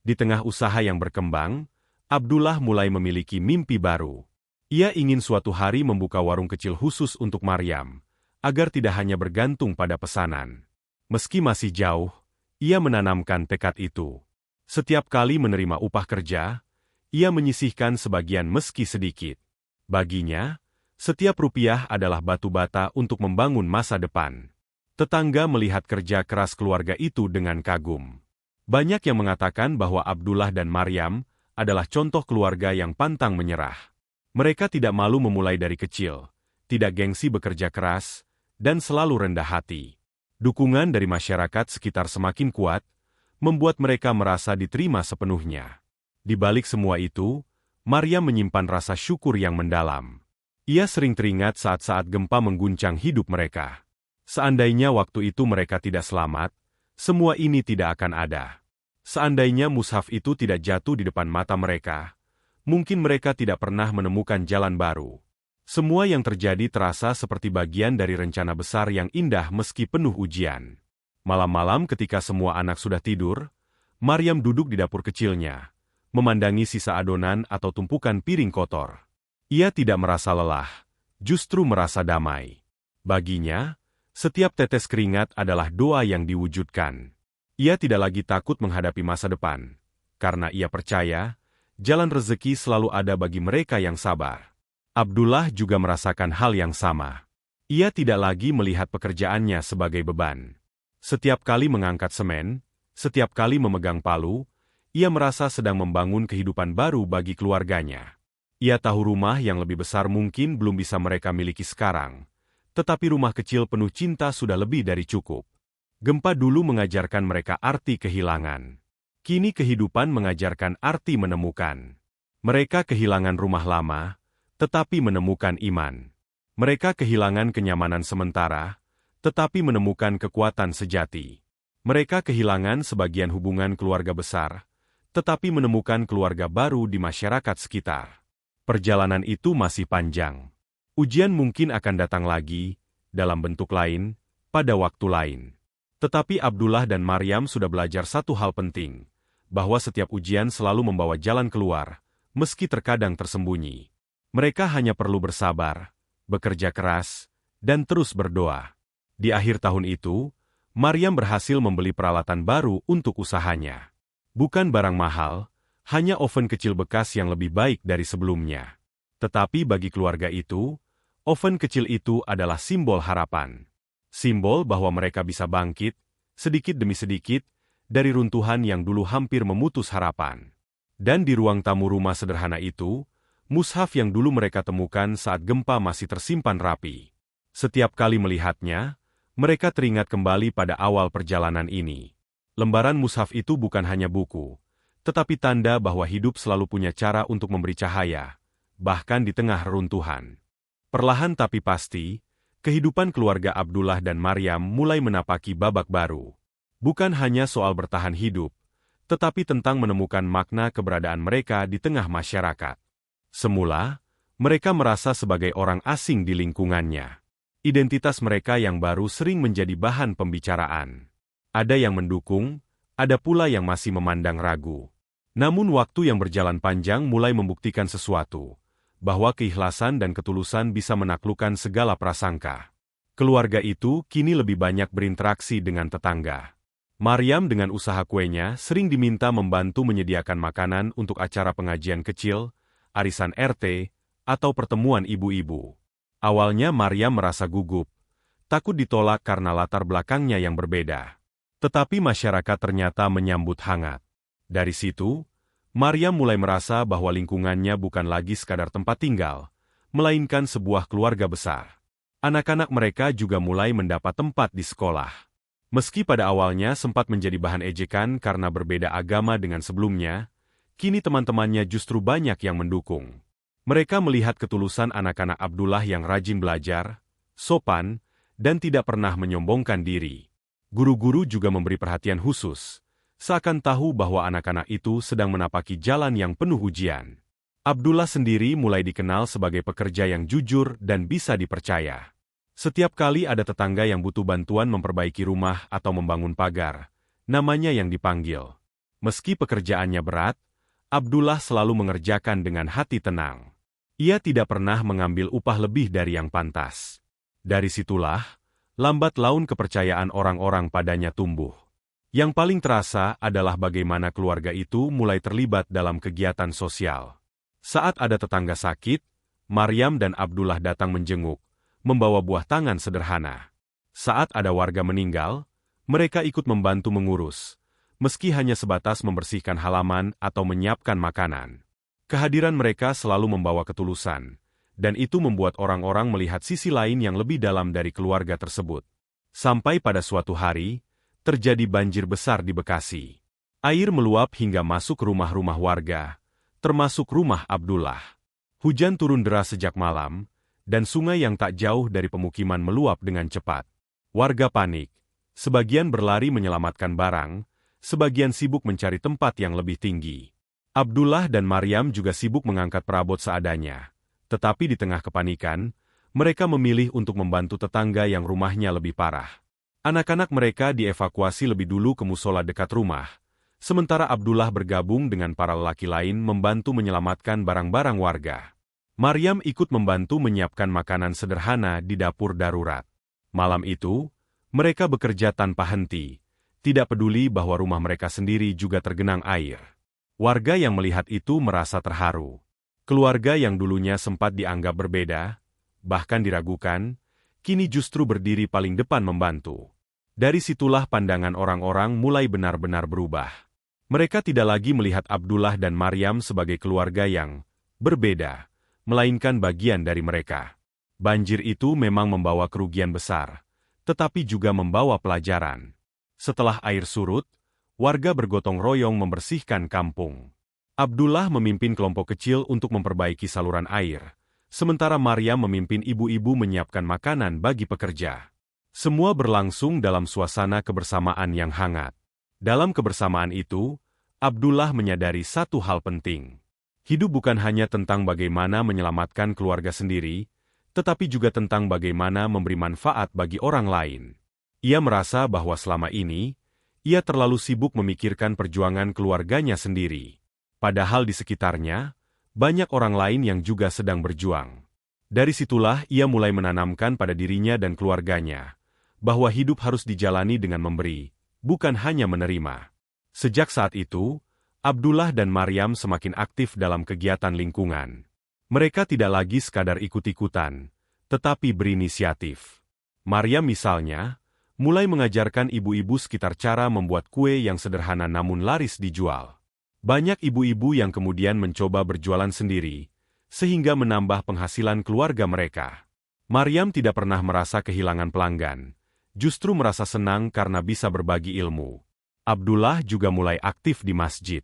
Di tengah usaha yang berkembang, Abdullah mulai memiliki mimpi baru. Ia ingin suatu hari membuka warung kecil khusus untuk Maryam, agar tidak hanya bergantung pada pesanan. Meski masih jauh, ia menanamkan tekad itu. Setiap kali menerima upah kerja, ia menyisihkan sebagian meski sedikit. Baginya, setiap rupiah adalah batu bata untuk membangun masa depan. Tetangga melihat kerja keras keluarga itu dengan kagum. Banyak yang mengatakan bahwa Abdullah dan Maryam adalah contoh keluarga yang pantang menyerah. Mereka tidak malu memulai dari kecil, tidak gengsi bekerja keras, dan selalu rendah hati. Dukungan dari masyarakat sekitar semakin kuat, membuat mereka merasa diterima sepenuhnya. Di balik semua itu, Maryam menyimpan rasa syukur yang mendalam. Ia sering teringat saat-saat gempa mengguncang hidup mereka. Seandainya waktu itu mereka tidak selamat, semua ini tidak akan ada. Seandainya mushaf itu tidak jatuh di depan mata mereka, mungkin mereka tidak pernah menemukan jalan baru. Semua yang terjadi terasa seperti bagian dari rencana besar yang indah meski penuh ujian. Malam-malam ketika semua anak sudah tidur, Maryam duduk di dapur kecilnya, memandangi sisa adonan atau tumpukan piring kotor. Ia tidak merasa lelah, justru merasa damai. Baginya, setiap tetes keringat adalah doa yang diwujudkan. Ia tidak lagi takut menghadapi masa depan, karena ia percaya, jalan rezeki selalu ada bagi mereka yang sabar. Abdullah juga merasakan hal yang sama. Ia tidak lagi melihat pekerjaannya sebagai beban. Setiap kali mengangkat semen, setiap kali memegang palu, ia merasa sedang membangun kehidupan baru bagi keluarganya. Ia tahu rumah yang lebih besar mungkin belum bisa mereka miliki sekarang, tetapi rumah kecil penuh cinta sudah lebih dari cukup. Gempa dulu mengajarkan mereka arti kehilangan. Kini kehidupan mengajarkan arti menemukan. Mereka kehilangan rumah lama, tetapi menemukan iman. Mereka kehilangan kenyamanan sementara, tetapi menemukan kekuatan sejati. Mereka kehilangan sebagian hubungan keluarga besar, tetapi menemukan keluarga baru di masyarakat sekitar. Perjalanan itu masih panjang. Ujian mungkin akan datang lagi, dalam bentuk lain, pada waktu lain. Tetapi Abdullah dan Maryam sudah belajar satu hal penting, bahwa setiap ujian selalu membawa jalan keluar, meski terkadang tersembunyi. Mereka hanya perlu bersabar, bekerja keras, dan terus berdoa. Di akhir tahun itu, Maryam berhasil membeli peralatan baru untuk usahanya. Bukan barang mahal, hanya oven kecil bekas yang lebih baik dari sebelumnya. Tetapi bagi keluarga itu, oven kecil itu adalah simbol harapan. Simbol bahwa mereka bisa bangkit, sedikit demi sedikit, dari runtuhan yang dulu hampir memutus harapan. Dan di ruang tamu rumah sederhana itu, mushaf yang dulu mereka temukan saat gempa masih tersimpan rapi. Setiap kali melihatnya, mereka teringat kembali pada awal perjalanan ini. Lembaran mushaf itu bukan hanya buku, tetapi tanda bahwa hidup selalu punya cara untuk memberi cahaya, bahkan di tengah reruntuhan. Perlahan tapi pasti, kehidupan keluarga Abdullah dan Maryam mulai menapaki babak baru. Bukan hanya soal bertahan hidup, tetapi tentang menemukan makna keberadaan mereka di tengah masyarakat. Semula, mereka merasa sebagai orang asing di lingkungannya. Identitas mereka yang baru sering menjadi bahan pembicaraan. Ada yang mendukung, ada pula yang masih memandang ragu. Namun waktu yang berjalan panjang mulai membuktikan sesuatu, bahwa keikhlasan dan ketulusan bisa menaklukkan segala prasangka. Keluarga itu kini lebih banyak berinteraksi dengan tetangga. Maryam dengan usaha kuenya sering diminta membantu menyediakan makanan untuk acara pengajian kecil, arisan RT, atau pertemuan ibu-ibu. Awalnya Maryam merasa gugup, takut ditolak karena latar belakangnya yang berbeda. Tetapi masyarakat ternyata menyambut hangat. Dari situ, Maryam mulai merasa bahwa lingkungannya bukan lagi sekadar tempat tinggal, melainkan sebuah keluarga besar. Anak-anak mereka juga mulai mendapat tempat di sekolah. Meski pada awalnya sempat menjadi bahan ejekan karena berbeda agama dengan sebelumnya, kini teman-temannya justru banyak yang mendukung. Mereka melihat ketulusan anak-anak Abdullah yang rajin belajar, sopan, dan tidak pernah menyombongkan diri. Guru-guru juga memberi perhatian khusus, seakan tahu bahwa anak-anak itu sedang menapaki jalan yang penuh ujian. Abdullah sendiri mulai dikenal sebagai pekerja yang jujur dan bisa dipercaya. Setiap kali ada tetangga yang butuh bantuan memperbaiki rumah atau membangun pagar, namanya yang dipanggil. Meski pekerjaannya berat, Abdullah selalu mengerjakan dengan hati tenang. Ia tidak pernah mengambil upah lebih dari yang pantas. Dari situlah, lambat laun kepercayaan orang-orang padanya tumbuh. Yang paling terasa adalah bagaimana keluarga itu mulai terlibat dalam kegiatan sosial. Saat ada tetangga sakit, Maryam dan Abdullah datang menjenguk, membawa buah tangan sederhana. Saat ada warga meninggal, mereka ikut membantu mengurus, meski hanya sebatas membersihkan halaman atau menyiapkan makanan. Kehadiran mereka selalu membawa ketulusan, dan itu membuat orang-orang melihat sisi lain yang lebih dalam dari keluarga tersebut. Sampai pada suatu hari, terjadi banjir besar di Bekasi. Air meluap hingga masuk rumah-rumah warga, termasuk rumah Abdullah. Hujan turun deras sejak malam, dan sungai yang tak jauh dari pemukiman meluap dengan cepat. Warga panik, sebagian berlari menyelamatkan barang, sebagian sibuk mencari tempat yang lebih tinggi. Abdullah dan Maryam juga sibuk mengangkat perabot seadanya. Tetapi di tengah kepanikan, mereka memilih untuk membantu tetangga yang rumahnya lebih parah. Anak-anak mereka dievakuasi lebih dulu ke musola dekat rumah, sementara Abdullah bergabung dengan para lelaki lain membantu menyelamatkan barang-barang warga. Maryam ikut membantu menyiapkan makanan sederhana di dapur darurat. Malam itu, mereka bekerja tanpa henti, tidak peduli bahwa rumah mereka sendiri juga tergenang air. Warga yang melihat itu merasa terharu. Keluarga yang dulunya sempat dianggap berbeda, bahkan diragukan, kini justru berdiri paling depan membantu. Dari situlah pandangan orang-orang mulai benar-benar berubah. Mereka tidak lagi melihat Abdullah dan Maryam sebagai keluarga yang berbeda, melainkan bagian dari mereka. Banjir itu memang membawa kerugian besar, tetapi juga membawa pelajaran. Setelah air surut, warga bergotong royong membersihkan kampung. Abdullah memimpin kelompok kecil untuk memperbaiki saluran air, sementara Maryam memimpin ibu-ibu menyiapkan makanan bagi pekerja. Semua berlangsung dalam suasana kebersamaan yang hangat. Dalam kebersamaan itu, Abdullah menyadari satu hal penting. Hidup bukan hanya tentang bagaimana menyelamatkan keluarga sendiri, tetapi juga tentang bagaimana memberi manfaat bagi orang lain. Ia merasa bahwa selama ini, ia terlalu sibuk memikirkan perjuangan keluarganya sendiri. Padahal di sekitarnya, banyak orang lain yang juga sedang berjuang. Dari situlah ia mulai menanamkan pada dirinya dan keluarganya, bahwa hidup harus dijalani dengan memberi, bukan hanya menerima. Sejak saat itu, Abdullah dan Maryam semakin aktif dalam kegiatan lingkungan. Mereka tidak lagi sekadar ikut-ikutan, tetapi berinisiatif. Maryam misalnya, mulai mengajarkan ibu-ibu sekitar cara membuat kue yang sederhana namun laris dijual. Banyak ibu-ibu yang kemudian mencoba berjualan sendiri, sehingga menambah penghasilan keluarga mereka. Maryam tidak pernah merasa kehilangan pelanggan, justru merasa senang karena bisa berbagi ilmu. Abdullah juga mulai aktif di masjid.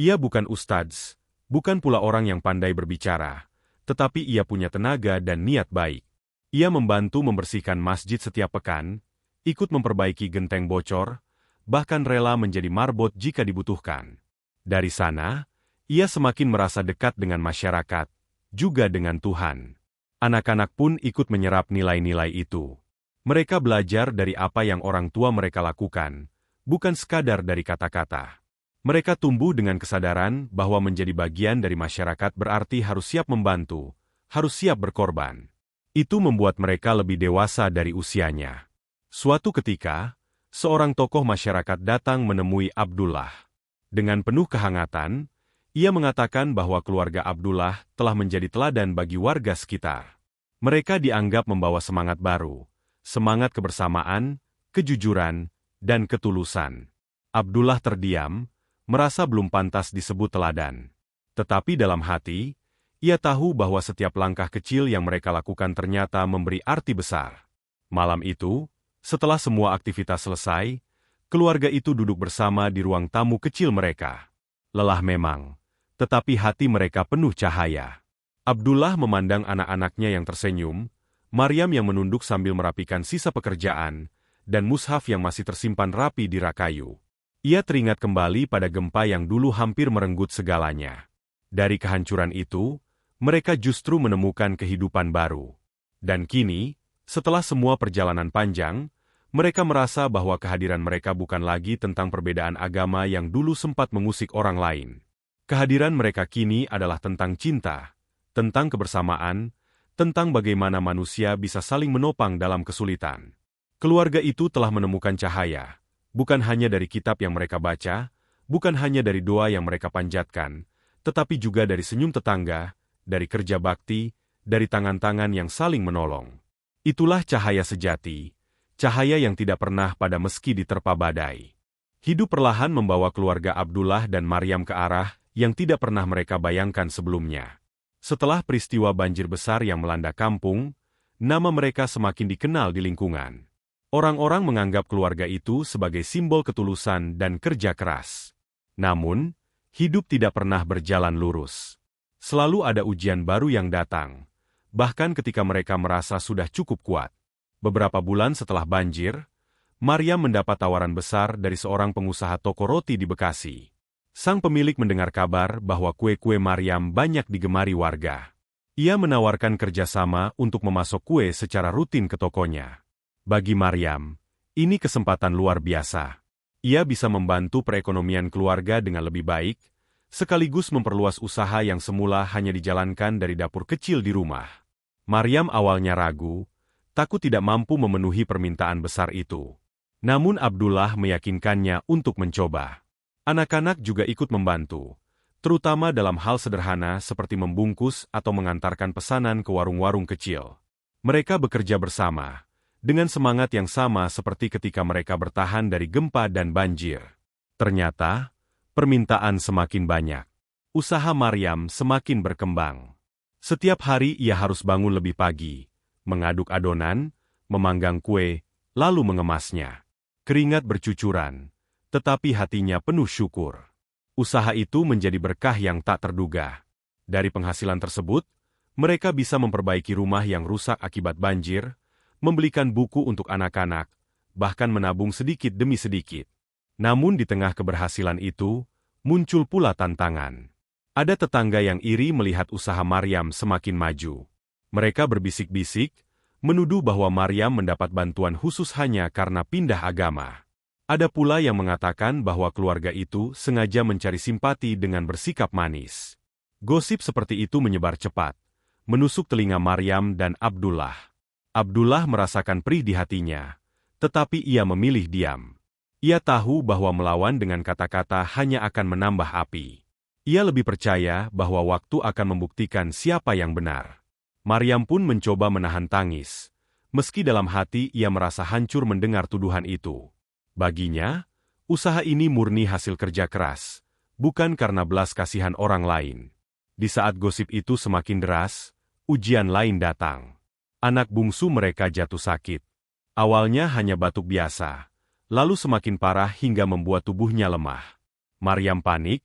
Ia bukan ustadz, bukan pula orang yang pandai berbicara, tetapi ia punya tenaga dan niat baik. Ia membantu membersihkan masjid setiap pekan, ikut memperbaiki genteng bocor, bahkan rela menjadi marbot jika dibutuhkan. Dari sana, ia semakin merasa dekat dengan masyarakat, juga dengan Tuhan. Anak-anak pun ikut menyerap nilai-nilai itu. Mereka belajar dari apa yang orang tua mereka lakukan, bukan sekadar dari kata-kata. Mereka tumbuh dengan kesadaran bahwa menjadi bagian dari masyarakat berarti harus siap membantu, harus siap berkorban. Itu membuat mereka lebih dewasa dari usianya. Suatu ketika, seorang tokoh masyarakat datang menemui Abdullah. Dengan penuh kehangatan, ia mengatakan bahwa keluarga Abdullah telah menjadi teladan bagi warga sekitar. Mereka dianggap membawa semangat baru, semangat kebersamaan, kejujuran, dan ketulusan. Abdullah terdiam, merasa belum pantas disebut teladan. Tetapi dalam hati, ia tahu bahwa setiap langkah kecil yang mereka lakukan ternyata memberi arti besar. Malam itu, setelah semua aktivitas selesai, keluarga itu duduk bersama di ruang tamu kecil mereka. Lelah memang, tetapi hati mereka penuh cahaya. Abdullah memandang anak-anaknya yang tersenyum, Maryam yang menunduk sambil merapikan sisa pekerjaan, dan mushaf yang masih tersimpan rapi di rak kayu. Ia teringat kembali pada gempa yang dulu hampir merenggut segalanya. Dari kehancuran itu, mereka justru menemukan kehidupan baru. Dan kini, setelah semua perjalanan panjang, mereka merasa bahwa kehadiran mereka bukan lagi tentang perbedaan agama yang dulu sempat mengusik orang lain. Kehadiran mereka kini adalah tentang cinta, tentang kebersamaan, tentang bagaimana manusia bisa saling menopang dalam kesulitan. Keluarga itu telah menemukan cahaya, bukan hanya dari kitab yang mereka baca, bukan hanya dari doa yang mereka panjatkan, tetapi juga dari senyum tetangga, dari kerja bakti, dari tangan-tangan yang saling menolong. Itulah cahaya sejati, cahaya yang tidak pernah padam meski diterpa badai. Hidup perlahan membawa keluarga Abdullah dan Maryam ke arah yang tidak pernah mereka bayangkan sebelumnya. Setelah peristiwa banjir besar yang melanda kampung, nama mereka semakin dikenal di lingkungan. Orang-orang menganggap keluarga itu sebagai simbol ketulusan dan kerja keras. Namun, hidup tidak pernah berjalan lurus. Selalu ada ujian baru yang datang, bahkan ketika mereka merasa sudah cukup kuat. Beberapa bulan setelah banjir, Maryam mendapat tawaran besar dari seorang pengusaha toko roti di Bekasi. Sang pemilik mendengar kabar bahwa kue-kue Maryam banyak digemari warga. Ia menawarkan kerjasama untuk memasok kue secara rutin ke tokonya. Bagi Maryam, ini kesempatan luar biasa. Ia bisa membantu perekonomian keluarga dengan lebih baik, sekaligus memperluas usaha yang semula hanya dijalankan dari dapur kecil di rumah. Maryam awalnya ragu, takut tidak mampu memenuhi permintaan besar itu. Namun Abdullah meyakinkannya untuk mencoba. Anak-anak juga ikut membantu, terutama dalam hal sederhana seperti membungkus atau mengantarkan pesanan ke warung-warung kecil. Mereka bekerja bersama, dengan semangat yang sama seperti ketika mereka bertahan dari gempa dan banjir. Ternyata, permintaan semakin banyak. Usaha Maryam semakin berkembang. Setiap hari ia harus bangun lebih pagi, mengaduk adonan, memanggang kue, lalu mengemasnya. Keringat bercucuran, tetapi hatinya penuh syukur. Usaha itu menjadi berkah yang tak terduga. Dari penghasilan tersebut, mereka bisa memperbaiki rumah yang rusak akibat banjir, membelikan buku untuk anak-anak, bahkan menabung sedikit demi sedikit. Namun di tengah keberhasilan itu, muncul pula tantangan. Ada tetangga yang iri melihat usaha Maryam semakin maju. Mereka berbisik-bisik, menuduh bahwa Maryam mendapat bantuan khusus hanya karena pindah agama. Ada pula yang mengatakan bahwa keluarga itu sengaja mencari simpati dengan bersikap manis. Gosip seperti itu menyebar cepat, menusuk telinga Maryam dan Abdullah. Abdullah merasakan perih di hatinya, tetapi ia memilih diam. Ia tahu bahwa melawan dengan kata-kata hanya akan menambah api. Ia lebih percaya bahwa waktu akan membuktikan siapa yang benar. Maryam pun mencoba menahan tangis, meski dalam hati ia merasa hancur mendengar tuduhan itu. Baginya, usaha ini murni hasil kerja keras, bukan karena belas kasihan orang lain. Di saat gosip itu semakin deras, ujian lain datang. Anak bungsu mereka jatuh sakit. Awalnya hanya batuk biasa, lalu semakin parah hingga membuat tubuhnya lemah. Maryam panik,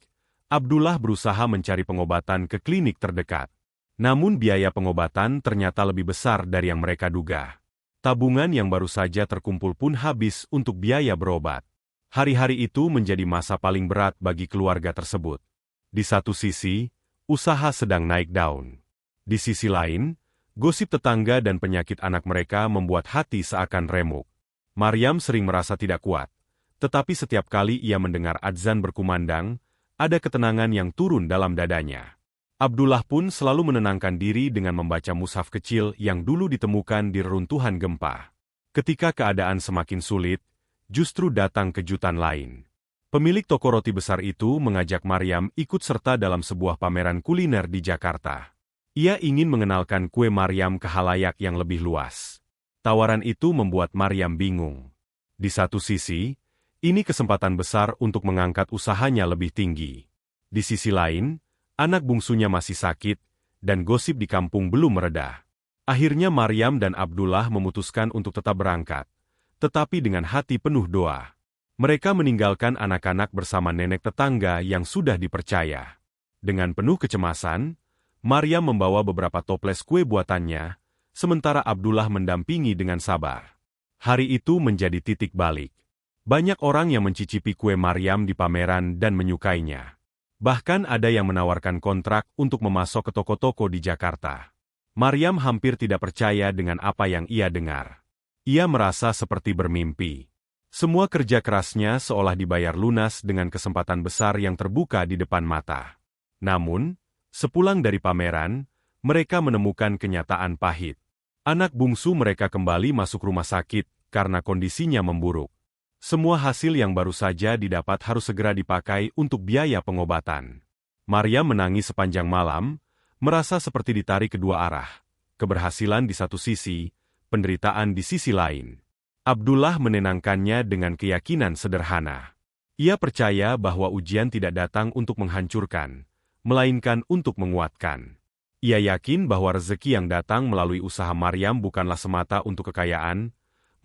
Abdullah berusaha mencari pengobatan ke klinik terdekat. Namun biaya pengobatan ternyata lebih besar dari yang mereka duga. Tabungan yang baru saja terkumpul pun habis untuk biaya berobat. Hari-hari itu menjadi masa paling berat bagi keluarga tersebut. Di satu sisi, usaha sedang naik daun. Di sisi lain, gosip tetangga dan penyakit anak mereka membuat hati seakan remuk. Maryam sering merasa tidak kuat, tetapi setiap kali ia mendengar adzan berkumandang, ada ketenangan yang turun dalam dadanya. Abdullah pun selalu menenangkan diri dengan membaca mushaf kecil yang dulu ditemukan di reruntuhan gempa. Ketika keadaan semakin sulit, justru datang kejutan lain. Pemilik toko roti besar itu mengajak Maryam ikut serta dalam sebuah pameran kuliner di Jakarta. Ia ingin mengenalkan kue Maryam ke khalayak yang lebih luas. Tawaran itu membuat Maryam bingung. Di satu sisi, ini kesempatan besar untuk mengangkat usahanya lebih tinggi. Di sisi lain, anak bungsunya masih sakit, dan gosip di kampung belum mereda. Akhirnya Maryam dan Abdullah memutuskan untuk tetap berangkat, tetapi dengan hati penuh doa. Mereka meninggalkan anak-anak bersama nenek tetangga yang sudah dipercaya. Dengan penuh kecemasan, Maryam membawa beberapa toples kue buatannya, sementara Abdullah mendampingi dengan sabar. Hari itu menjadi titik balik. Banyak orang yang mencicipi kue Maryam di pameran dan menyukainya. Bahkan ada yang menawarkan kontrak untuk memasok ke toko-toko di Jakarta. Maryam hampir tidak percaya dengan apa yang ia dengar. Ia merasa seperti bermimpi. Semua kerja kerasnya seolah dibayar lunas dengan kesempatan besar yang terbuka di depan mata. Namun, sepulang dari pameran, mereka menemukan kenyataan pahit. Anak bungsu mereka kembali masuk rumah sakit karena kondisinya memburuk. Semua hasil yang baru saja didapat harus segera dipakai untuk biaya pengobatan. Maryam menangis sepanjang malam, merasa seperti ditarik kedua arah. Keberhasilan di satu sisi, penderitaan di sisi lain. Abdullah menenangkannya dengan keyakinan sederhana. Ia percaya bahwa ujian tidak datang untuk menghancurkan, melainkan untuk menguatkan. Ia yakin bahwa rezeki yang datang melalui usaha Maryam bukanlah semata untuk kekayaan,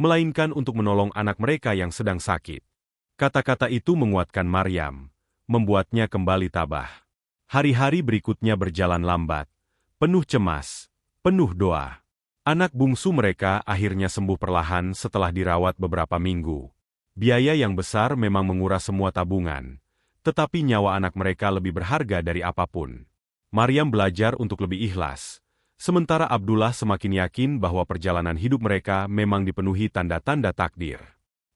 melainkan untuk menolong anak mereka yang sedang sakit. Kata-kata itu menguatkan Maryam, membuatnya kembali tabah. Hari-hari berikutnya berjalan lambat, penuh cemas, penuh doa. Anak bungsu mereka akhirnya sembuh perlahan setelah dirawat beberapa minggu. Biaya yang besar memang menguras semua tabungan, tetapi nyawa anak mereka lebih berharga dari apapun. Maryam belajar untuk lebih ikhlas. Sementara Abdullah semakin yakin bahwa perjalanan hidup mereka memang dipenuhi tanda-tanda takdir.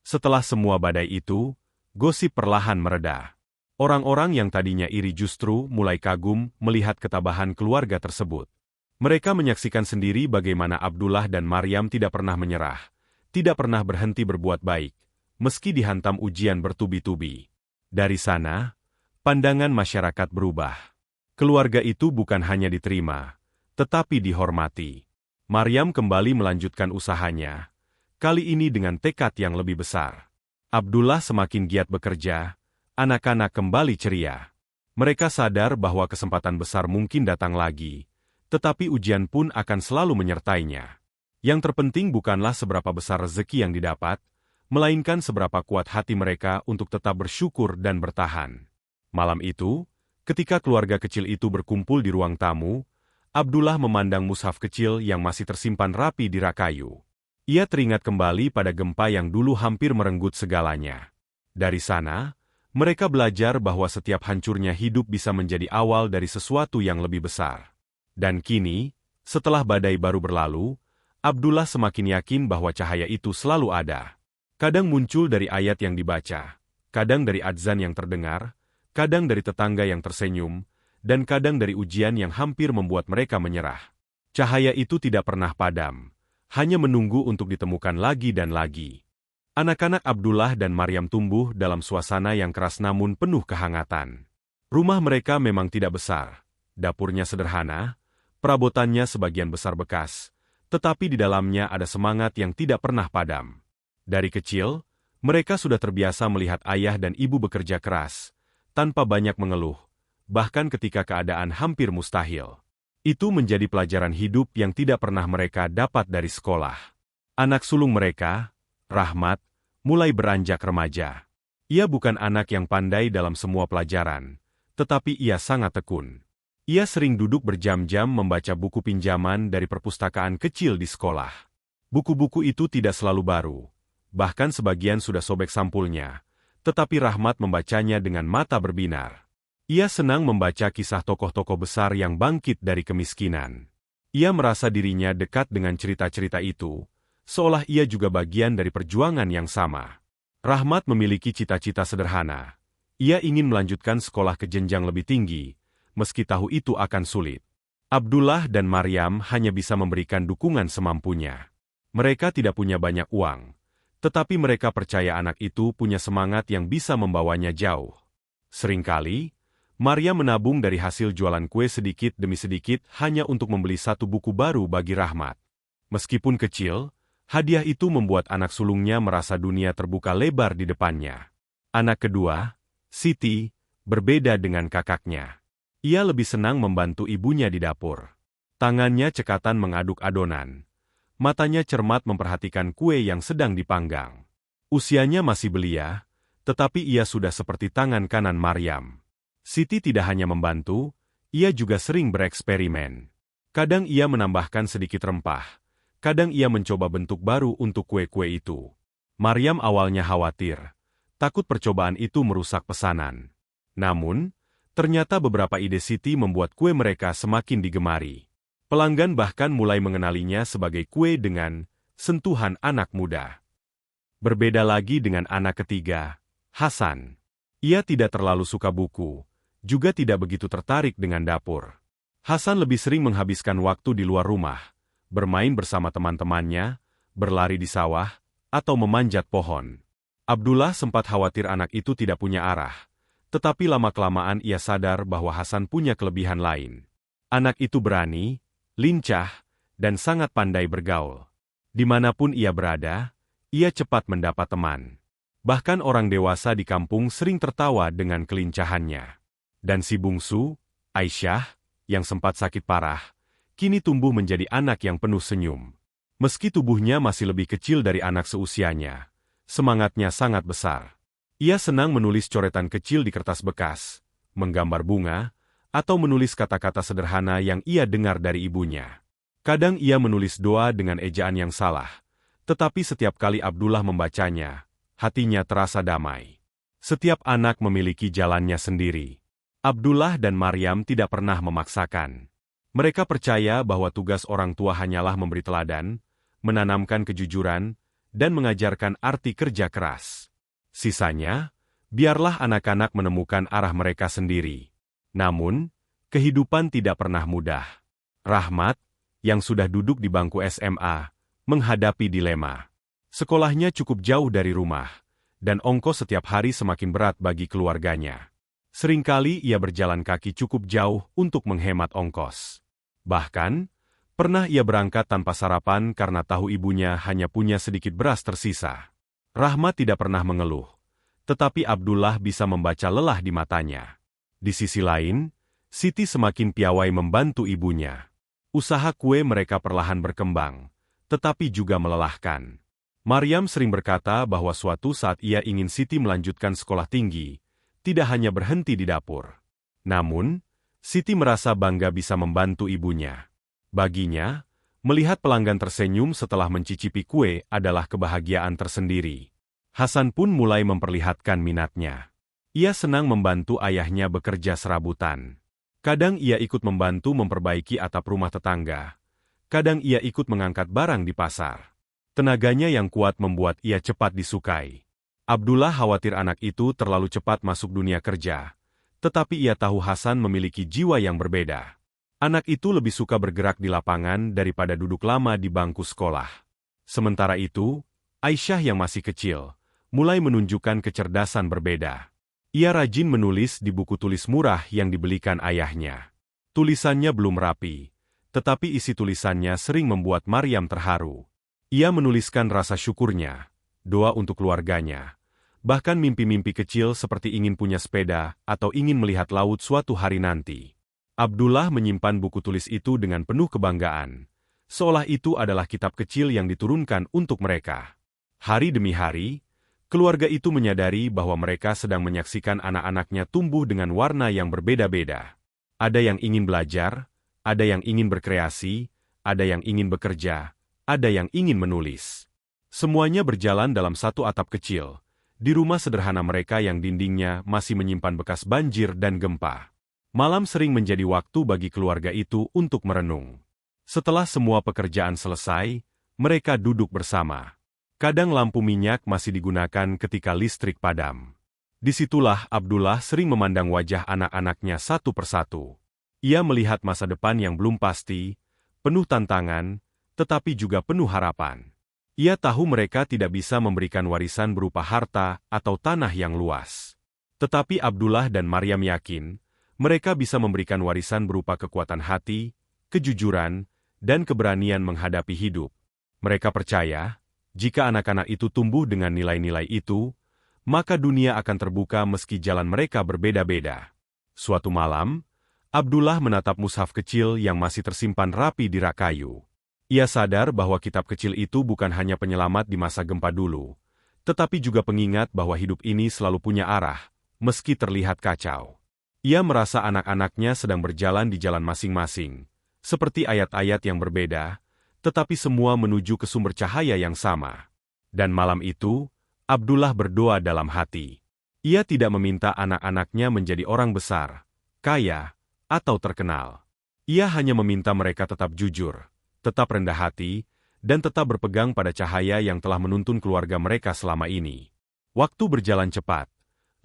Setelah semua badai itu, gosip perlahan mereda. Orang-orang yang tadinya iri justru mulai kagum melihat ketabahan keluarga tersebut. Mereka menyaksikan sendiri bagaimana Abdullah dan Maryam tidak pernah menyerah, tidak pernah berhenti berbuat baik, meski dihantam ujian bertubi-tubi. Dari sana, pandangan masyarakat berubah. Keluarga itu bukan hanya diterima, tetapi dihormati. Maryam kembali melanjutkan usahanya, kali ini dengan tekad yang lebih besar. Abdullah semakin giat bekerja, anak-anak kembali ceria. Mereka sadar bahwa kesempatan besar mungkin datang lagi, tetapi ujian pun akan selalu menyertainya. Yang terpenting bukanlah seberapa besar rezeki yang didapat, melainkan seberapa kuat hati mereka untuk tetap bersyukur dan bertahan. Malam itu, ketika keluarga kecil itu berkumpul di ruang tamu, Abdullah memandang mushaf kecil yang masih tersimpan rapi di rak kayu. Ia teringat kembali pada gempa yang dulu hampir merenggut segalanya. Dari sana, mereka belajar bahwa setiap hancurnya hidup bisa menjadi awal dari sesuatu yang lebih besar. Dan kini, setelah badai baru berlalu, Abdullah semakin yakin bahwa cahaya itu selalu ada. Kadang muncul dari ayat yang dibaca, kadang dari adzan yang terdengar, kadang dari tetangga yang tersenyum, dan kadang dari ujian yang hampir membuat mereka menyerah. Cahaya itu tidak pernah padam, hanya menunggu untuk ditemukan lagi dan lagi. Anak-anak Abdullah dan Maryam tumbuh dalam suasana yang keras namun penuh kehangatan. Rumah mereka memang tidak besar, dapurnya sederhana, perabotannya sebagian besar bekas, tetapi di dalamnya ada semangat yang tidak pernah padam. Dari kecil, mereka sudah terbiasa melihat ayah dan ibu bekerja keras, tanpa banyak mengeluh, bahkan ketika keadaan hampir mustahil. Itu menjadi pelajaran hidup yang tidak pernah mereka dapat dari sekolah. Anak sulung mereka, Rahmat, mulai beranjak remaja. Ia bukan anak yang pandai dalam semua pelajaran, tetapi ia sangat tekun. Ia sering duduk berjam-jam membaca buku pinjaman dari perpustakaan kecil di sekolah. Buku-buku itu tidak selalu baru, bahkan sebagian sudah sobek sampulnya, tetapi Rahmat membacanya dengan mata berbinar. Ia senang membaca kisah tokoh-tokoh besar yang bangkit dari kemiskinan. Ia merasa dirinya dekat dengan cerita-cerita itu, seolah ia juga bagian dari perjuangan yang sama. Rahmat memiliki cita-cita sederhana. Ia ingin melanjutkan sekolah ke jenjang lebih tinggi, meski tahu itu akan sulit. Abdullah dan Maryam hanya bisa memberikan dukungan semampunya. Mereka tidak punya banyak uang, tetapi mereka percaya anak itu punya semangat yang bisa membawanya jauh. Seringkali, Maryam menabung dari hasil jualan kue sedikit demi sedikit hanya untuk membeli satu buku baru bagi Rahmat. Meskipun kecil, hadiah itu membuat anak sulungnya merasa dunia terbuka lebar di depannya. Anak kedua, Siti, berbeda dengan kakaknya. Ia lebih senang membantu ibunya di dapur. Tangannya cekatan mengaduk adonan. Matanya cermat memperhatikan kue yang sedang dipanggang. Usianya masih belia, tetapi ia sudah seperti tangan kanan Maryam. Siti tidak hanya membantu, ia juga sering bereksperimen. Kadang ia menambahkan sedikit rempah, kadang ia mencoba bentuk baru untuk kue-kue itu. Maryam awalnya khawatir, takut percobaan itu merusak pesanan. Namun, ternyata beberapa ide Siti membuat kue mereka semakin digemari. Pelanggan bahkan mulai mengenalinya sebagai kue dengan sentuhan anak muda. Berbeda lagi dengan anak ketiga, Hasan. Ia tidak terlalu suka buku, juga tidak begitu tertarik dengan dapur. Hasan lebih sering menghabiskan waktu di luar rumah, bermain bersama teman-temannya, berlari di sawah, atau memanjat pohon. Abdullah sempat khawatir anak itu tidak punya arah, tetapi lama-kelamaan ia sadar bahwa Hasan punya kelebihan lain. Anak itu berani, lincah, dan sangat pandai bergaul. Dimanapun ia berada, ia cepat mendapat teman. Bahkan orang dewasa di kampung sering tertawa dengan kelincahannya. Dan si bungsu, Aisyah, yang sempat sakit parah, kini tumbuh menjadi anak yang penuh senyum. Meski tubuhnya masih lebih kecil dari anak seusianya, semangatnya sangat besar. Ia senang menulis coretan kecil di kertas bekas, menggambar bunga, atau menulis kata-kata sederhana yang ia dengar dari ibunya. Kadang ia menulis doa dengan ejaan yang salah, tetapi setiap kali Abdullah membacanya, hatinya terasa damai. Setiap anak memiliki jalannya sendiri. Abdullah dan Maryam tidak pernah memaksakan. Mereka percaya bahwa tugas orang tua hanyalah memberi teladan, menanamkan kejujuran, dan mengajarkan arti kerja keras. Sisanya, biarlah anak-anak menemukan arah mereka sendiri. Namun, kehidupan tidak pernah mudah. Rahmat, yang sudah duduk di bangku SMA, menghadapi dilema. Sekolahnya cukup jauh dari rumah, dan ongkos setiap hari semakin berat bagi keluarganya. Seringkali ia berjalan kaki cukup jauh untuk menghemat ongkos. Bahkan, pernah ia berangkat tanpa sarapan karena tahu ibunya hanya punya sedikit beras tersisa. Rahmat tidak pernah mengeluh, tetapi Abdullah bisa membaca lelah di matanya. Di sisi lain, Siti semakin piawai membantu ibunya. Usaha kue mereka perlahan berkembang, tetapi juga melelahkan. Maryam sering berkata bahwa suatu saat ia ingin Siti melanjutkan sekolah tinggi, tidak hanya berhenti di dapur. Namun, Siti merasa bangga bisa membantu ibunya. Baginya, melihat pelanggan tersenyum setelah mencicipi kue adalah kebahagiaan tersendiri. Hasan pun mulai memperlihatkan minatnya. Ia senang membantu ayahnya bekerja serabutan. Kadang ia ikut membantu memperbaiki atap rumah tetangga. Kadang ia ikut mengangkat barang di pasar. Tenaganya yang kuat membuat ia cepat disukai. Abdullah khawatir anak itu terlalu cepat masuk dunia kerja. Tetapi ia tahu Hasan memiliki jiwa yang berbeda. Anak itu lebih suka bergerak di lapangan daripada duduk lama di bangku sekolah. Sementara itu, Aisyah yang masih kecil, mulai menunjukkan kecerdasan berbeda. Ia rajin menulis di buku tulis murah yang dibelikan ayahnya. Tulisannya belum rapi, tetapi isi tulisannya sering membuat Maryam terharu. Ia menuliskan rasa syukurnya, doa untuk keluarganya, bahkan mimpi-mimpi kecil seperti ingin punya sepeda atau ingin melihat laut suatu hari nanti. Abdullah menyimpan buku tulis itu dengan penuh kebanggaan, seolah itu adalah kitab kecil yang diturunkan untuk mereka. Hari demi hari, keluarga itu menyadari bahwa mereka sedang menyaksikan anak-anaknya tumbuh dengan warna yang berbeda-beda. Ada yang ingin belajar, ada yang ingin berkreasi, ada yang ingin bekerja, ada yang ingin menulis. Semuanya berjalan dalam satu atap kecil, di rumah sederhana mereka yang dindingnya masih menyimpan bekas banjir dan gempa. Malam sering menjadi waktu bagi keluarga itu untuk merenung. Setelah semua pekerjaan selesai, mereka duduk bersama. Kadang lampu minyak masih digunakan ketika listrik padam. Disitulah Abdullah sering memandang wajah anak-anaknya satu persatu. Ia melihat masa depan yang belum pasti, penuh tantangan, tetapi juga penuh harapan. Ia tahu mereka tidak bisa memberikan warisan berupa harta atau tanah yang luas. Tetapi Abdullah dan Maryam yakin, mereka bisa memberikan warisan berupa kekuatan hati, kejujuran, dan keberanian menghadapi hidup. Mereka percaya, jika anak-anak itu tumbuh dengan nilai-nilai itu, maka dunia akan terbuka meski jalan mereka berbeda-beda. Suatu malam, Abdullah menatap mushaf kecil yang masih tersimpan rapi di rak kayu. Ia sadar bahwa kitab kecil itu bukan hanya penyelamat di masa gempa dulu, tetapi juga pengingat bahwa hidup ini selalu punya arah, meski terlihat kacau. Ia merasa anak-anaknya sedang berjalan di jalan masing-masing, seperti ayat-ayat yang berbeda, tetapi semua menuju ke sumber cahaya yang sama. Dan malam itu, Abdullah berdoa dalam hati. Ia tidak meminta anak-anaknya menjadi orang besar, kaya, atau terkenal. Ia hanya meminta mereka tetap jujur, tetap rendah hati, dan tetap berpegang pada cahaya yang telah menuntun keluarga mereka selama ini. Waktu berjalan cepat.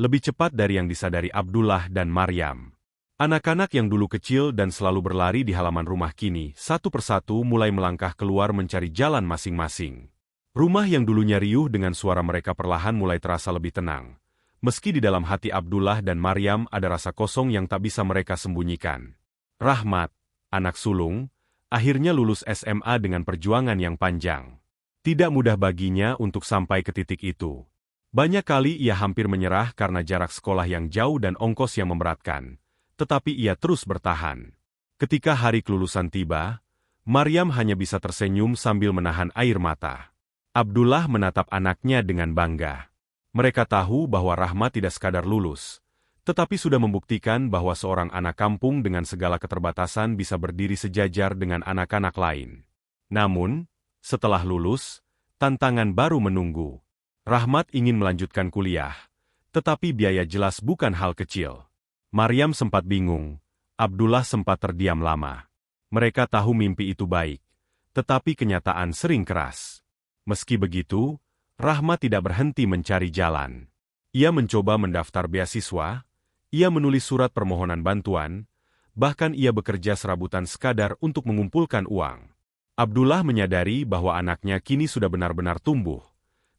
Lebih cepat dari yang disadari Abdullah dan Maryam. Anak-anak yang dulu kecil dan selalu berlari di halaman rumah kini, satu persatu mulai melangkah keluar mencari jalan masing-masing. Rumah yang dulunya riuh dengan suara mereka perlahan mulai terasa lebih tenang. Meski di dalam hati Abdullah dan Maryam ada rasa kosong yang tak bisa mereka sembunyikan. Rahmat, anak sulung, akhirnya lulus SMA dengan perjuangan yang panjang. Tidak mudah baginya untuk sampai ke titik itu. Banyak kali ia hampir menyerah karena jarak sekolah yang jauh dan ongkos yang memberatkan, tetapi ia terus bertahan. Ketika hari kelulusan tiba, Maryam hanya bisa tersenyum sambil menahan air mata. Abdullah menatap anaknya dengan bangga. Mereka tahu bahwa Rahmat tidak sekadar lulus, tetapi sudah membuktikan bahwa seorang anak kampung dengan segala keterbatasan bisa berdiri sejajar dengan anak-anak lain. Namun, setelah lulus, tantangan baru menunggu. Rahmat ingin melanjutkan kuliah, tetapi biaya jelas bukan hal kecil. Maryam sempat bingung, Abdullah sempat terdiam lama. Mereka tahu mimpi itu baik, tetapi kenyataan sering keras. Meski begitu, Rahmat tidak berhenti mencari jalan. Ia mencoba mendaftar beasiswa, ia menulis surat permohonan bantuan, bahkan ia bekerja serabutan sekadar untuk mengumpulkan uang. Abdullah menyadari bahwa anaknya kini sudah benar-benar tumbuh,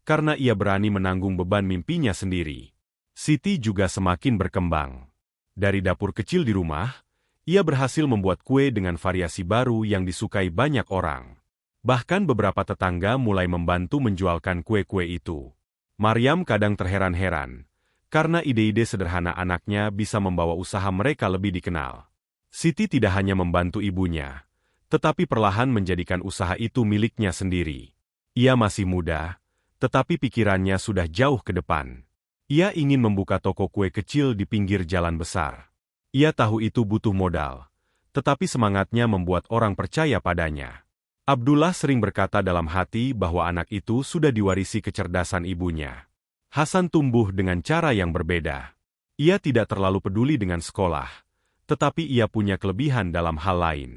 karena ia berani menanggung beban mimpinya sendiri. Siti juga semakin berkembang. Dari dapur kecil di rumah, ia berhasil membuat kue dengan variasi baru yang disukai banyak orang. Bahkan beberapa tetangga mulai membantu menjualkan kue-kue itu. Maryam kadang terheran-heran, karena ide-ide sederhana anaknya bisa membawa usaha mereka lebih dikenal. Siti tidak hanya membantu ibunya, tetapi perlahan menjadikan usaha itu miliknya sendiri. Ia masih muda, tetapi pikirannya sudah jauh ke depan. Ia ingin membuka toko kue kecil di pinggir jalan besar. Ia tahu itu butuh modal, tetapi semangatnya membuat orang percaya padanya. Abdullah sering berkata dalam hati bahwa anak itu sudah diwarisi kecerdasan ibunya. Hasan tumbuh dengan cara yang berbeda. Ia tidak terlalu peduli dengan sekolah, tetapi ia punya kelebihan dalam hal lain.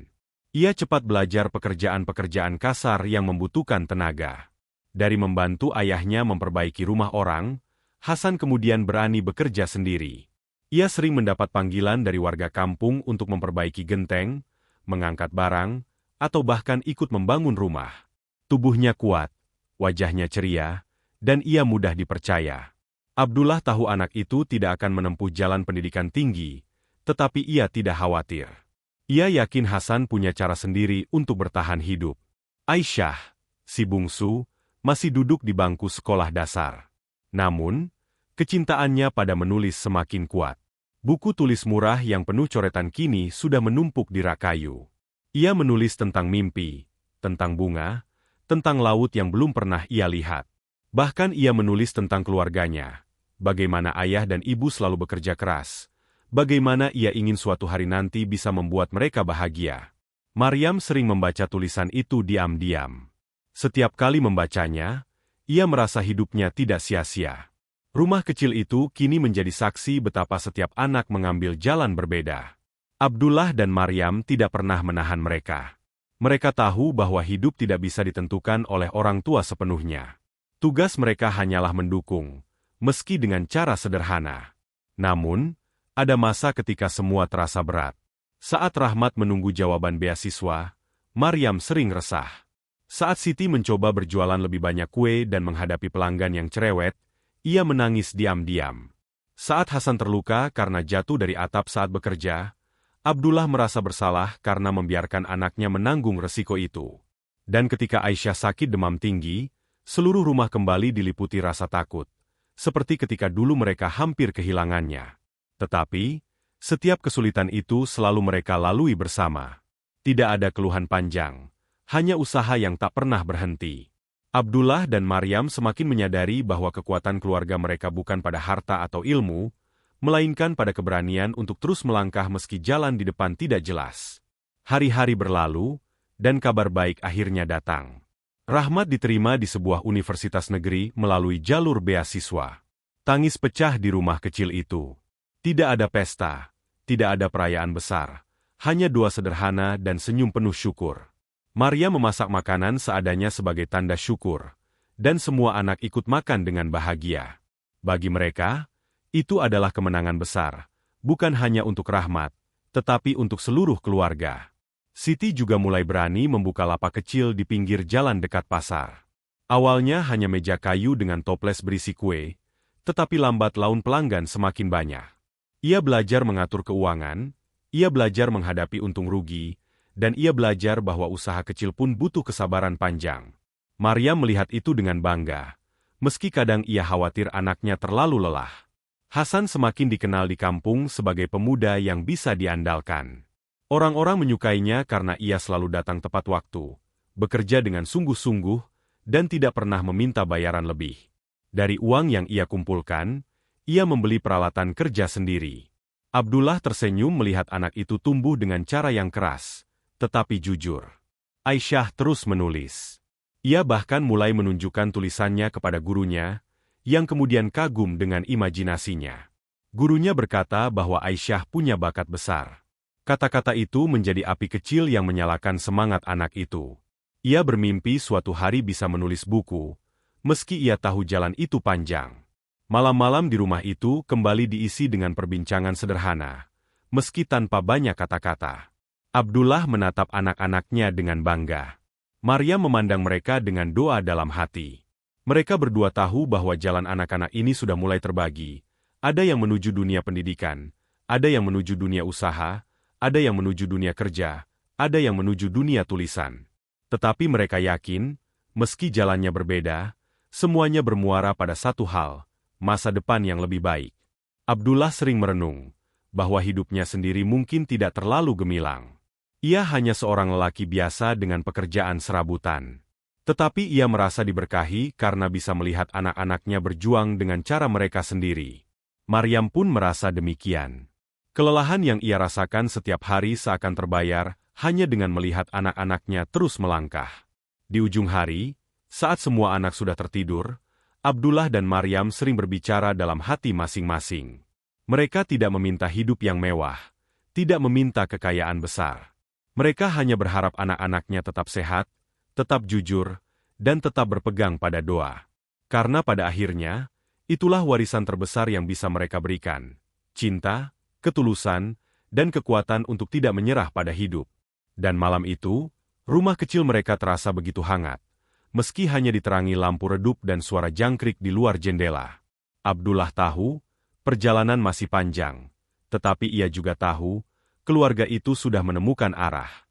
Ia cepat belajar pekerjaan-pekerjaan kasar yang membutuhkan tenaga. Dari membantu ayahnya memperbaiki rumah orang, Hasan kemudian berani bekerja sendiri. Ia sering mendapat panggilan dari warga kampung untuk memperbaiki genteng, mengangkat barang, atau bahkan ikut membangun rumah. Tubuhnya kuat, wajahnya ceria, dan ia mudah dipercaya. Abdullah tahu anak itu tidak akan menempuh jalan pendidikan tinggi, tetapi ia tidak khawatir. Ia yakin Hasan punya cara sendiri untuk bertahan hidup. Aisyah, si bungsu, masih duduk di bangku sekolah dasar. Namun, kecintaannya pada menulis semakin kuat. Buku tulis murah yang penuh coretan kini sudah menumpuk di rak kayu. Ia menulis tentang mimpi, tentang bunga, tentang laut yang belum pernah ia lihat. Bahkan ia menulis tentang keluarganya, bagaimana ayah dan ibu selalu bekerja keras, bagaimana ia ingin suatu hari nanti bisa membuat mereka bahagia. Maryam sering membaca tulisan itu diam-diam. Setiap kali membacanya, ia merasa hidupnya tidak sia-sia. Rumah kecil itu kini menjadi saksi betapa setiap anak mengambil jalan berbeda. Abdullah dan Maryam tidak pernah menahan mereka. Mereka tahu bahwa hidup tidak bisa ditentukan oleh orang tua sepenuhnya. Tugas mereka hanyalah mendukung, meski dengan cara sederhana. Namun, ada masa ketika semua terasa berat. Saat Rahmat menunggu jawaban beasiswa, Maryam sering resah. Saat Siti mencoba berjualan lebih banyak kue dan menghadapi pelanggan yang cerewet, ia menangis diam-diam. Saat Hasan terluka karena jatuh dari atap saat bekerja, Abdullah merasa bersalah karena membiarkan anaknya menanggung resiko itu. Dan ketika Aisyah sakit demam tinggi, seluruh rumah kembali diliputi rasa takut, seperti ketika dulu mereka hampir kehilangannya. Tetapi, setiap kesulitan itu selalu mereka lalui bersama. Tidak ada keluhan panjang, hanya usaha yang tak pernah berhenti. Abdullah dan Maryam semakin menyadari bahwa kekuatan keluarga mereka bukan pada harta atau ilmu, melainkan pada keberanian untuk terus melangkah meski jalan di depan tidak jelas. Hari-hari berlalu, dan kabar baik akhirnya datang. Rahmat diterima di sebuah universitas negeri melalui jalur beasiswa. Tangis pecah di rumah kecil itu. Tidak ada pesta, tidak ada perayaan besar, hanya doa sederhana dan senyum penuh syukur. Maria memasak makanan seadanya sebagai tanda syukur, dan semua anak ikut makan dengan bahagia. Bagi mereka, itu adalah kemenangan besar, bukan hanya untuk Rahmat, tetapi untuk seluruh keluarga. Siti juga mulai berani membuka lapak kecil di pinggir jalan dekat pasar. Awalnya hanya meja kayu dengan toples berisi kue, tetapi lambat laun pelanggan semakin banyak. Ia belajar mengatur keuangan, ia belajar menghadapi untung rugi, dan ia belajar bahwa usaha kecil pun butuh kesabaran panjang. Maryam melihat itu dengan bangga, meski kadang ia khawatir anaknya terlalu lelah. Hasan semakin dikenal di kampung sebagai pemuda yang bisa diandalkan. Orang-orang menyukainya karena ia selalu datang tepat waktu, bekerja dengan sungguh-sungguh, dan tidak pernah meminta bayaran lebih. Dari uang yang ia kumpulkan, ia membeli peralatan kerja sendiri. Abdullah tersenyum melihat anak itu tumbuh dengan cara yang keras, tetapi jujur. Aisyah terus menulis. Ia bahkan mulai menunjukkan tulisannya kepada gurunya, yang kemudian kagum dengan imajinasinya. Gurunya berkata bahwa Aisyah punya bakat besar. Kata-kata itu menjadi api kecil yang menyalakan semangat anak itu. Ia bermimpi suatu hari bisa menulis buku, meski ia tahu jalan itu panjang. Malam-malam di rumah itu kembali diisi dengan perbincangan sederhana, meski tanpa banyak kata-kata. Abdullah menatap anak-anaknya dengan bangga. Maria memandang mereka dengan doa dalam hati. Mereka berdua tahu bahwa jalan anak-anak ini sudah mulai terbagi. Ada yang menuju dunia pendidikan, ada yang menuju dunia usaha, ada yang menuju dunia kerja, ada yang menuju dunia tulisan. Tetapi mereka yakin, meski jalannya berbeda, semuanya bermuara pada satu hal, masa depan yang lebih baik. Abdullah sering merenung, bahwa hidupnya sendiri mungkin tidak terlalu gemilang. Ia hanya seorang lelaki biasa dengan pekerjaan serabutan. Tetapi ia merasa diberkahi karena bisa melihat anak-anaknya berjuang dengan cara mereka sendiri. Maryam pun merasa demikian. Kelelahan yang ia rasakan setiap hari seakan terbayar hanya dengan melihat anak-anaknya terus melangkah. Di ujung hari, saat semua anak sudah tertidur, Abdullah dan Maryam sering berbicara dalam hati masing-masing. Mereka tidak meminta hidup yang mewah, tidak meminta kekayaan besar. Mereka hanya berharap anak-anaknya tetap sehat, tetap jujur, dan tetap berpegang pada doa. Karena pada akhirnya, itulah warisan terbesar yang bisa mereka berikan. Cinta, ketulusan, dan kekuatan untuk tidak menyerah pada hidup. Dan malam itu, rumah kecil mereka terasa begitu hangat, meski hanya diterangi lampu redup dan suara jangkrik di luar jendela. Abdullah tahu, perjalanan masih panjang, tetapi ia juga tahu, keluarga itu sudah menemukan arah.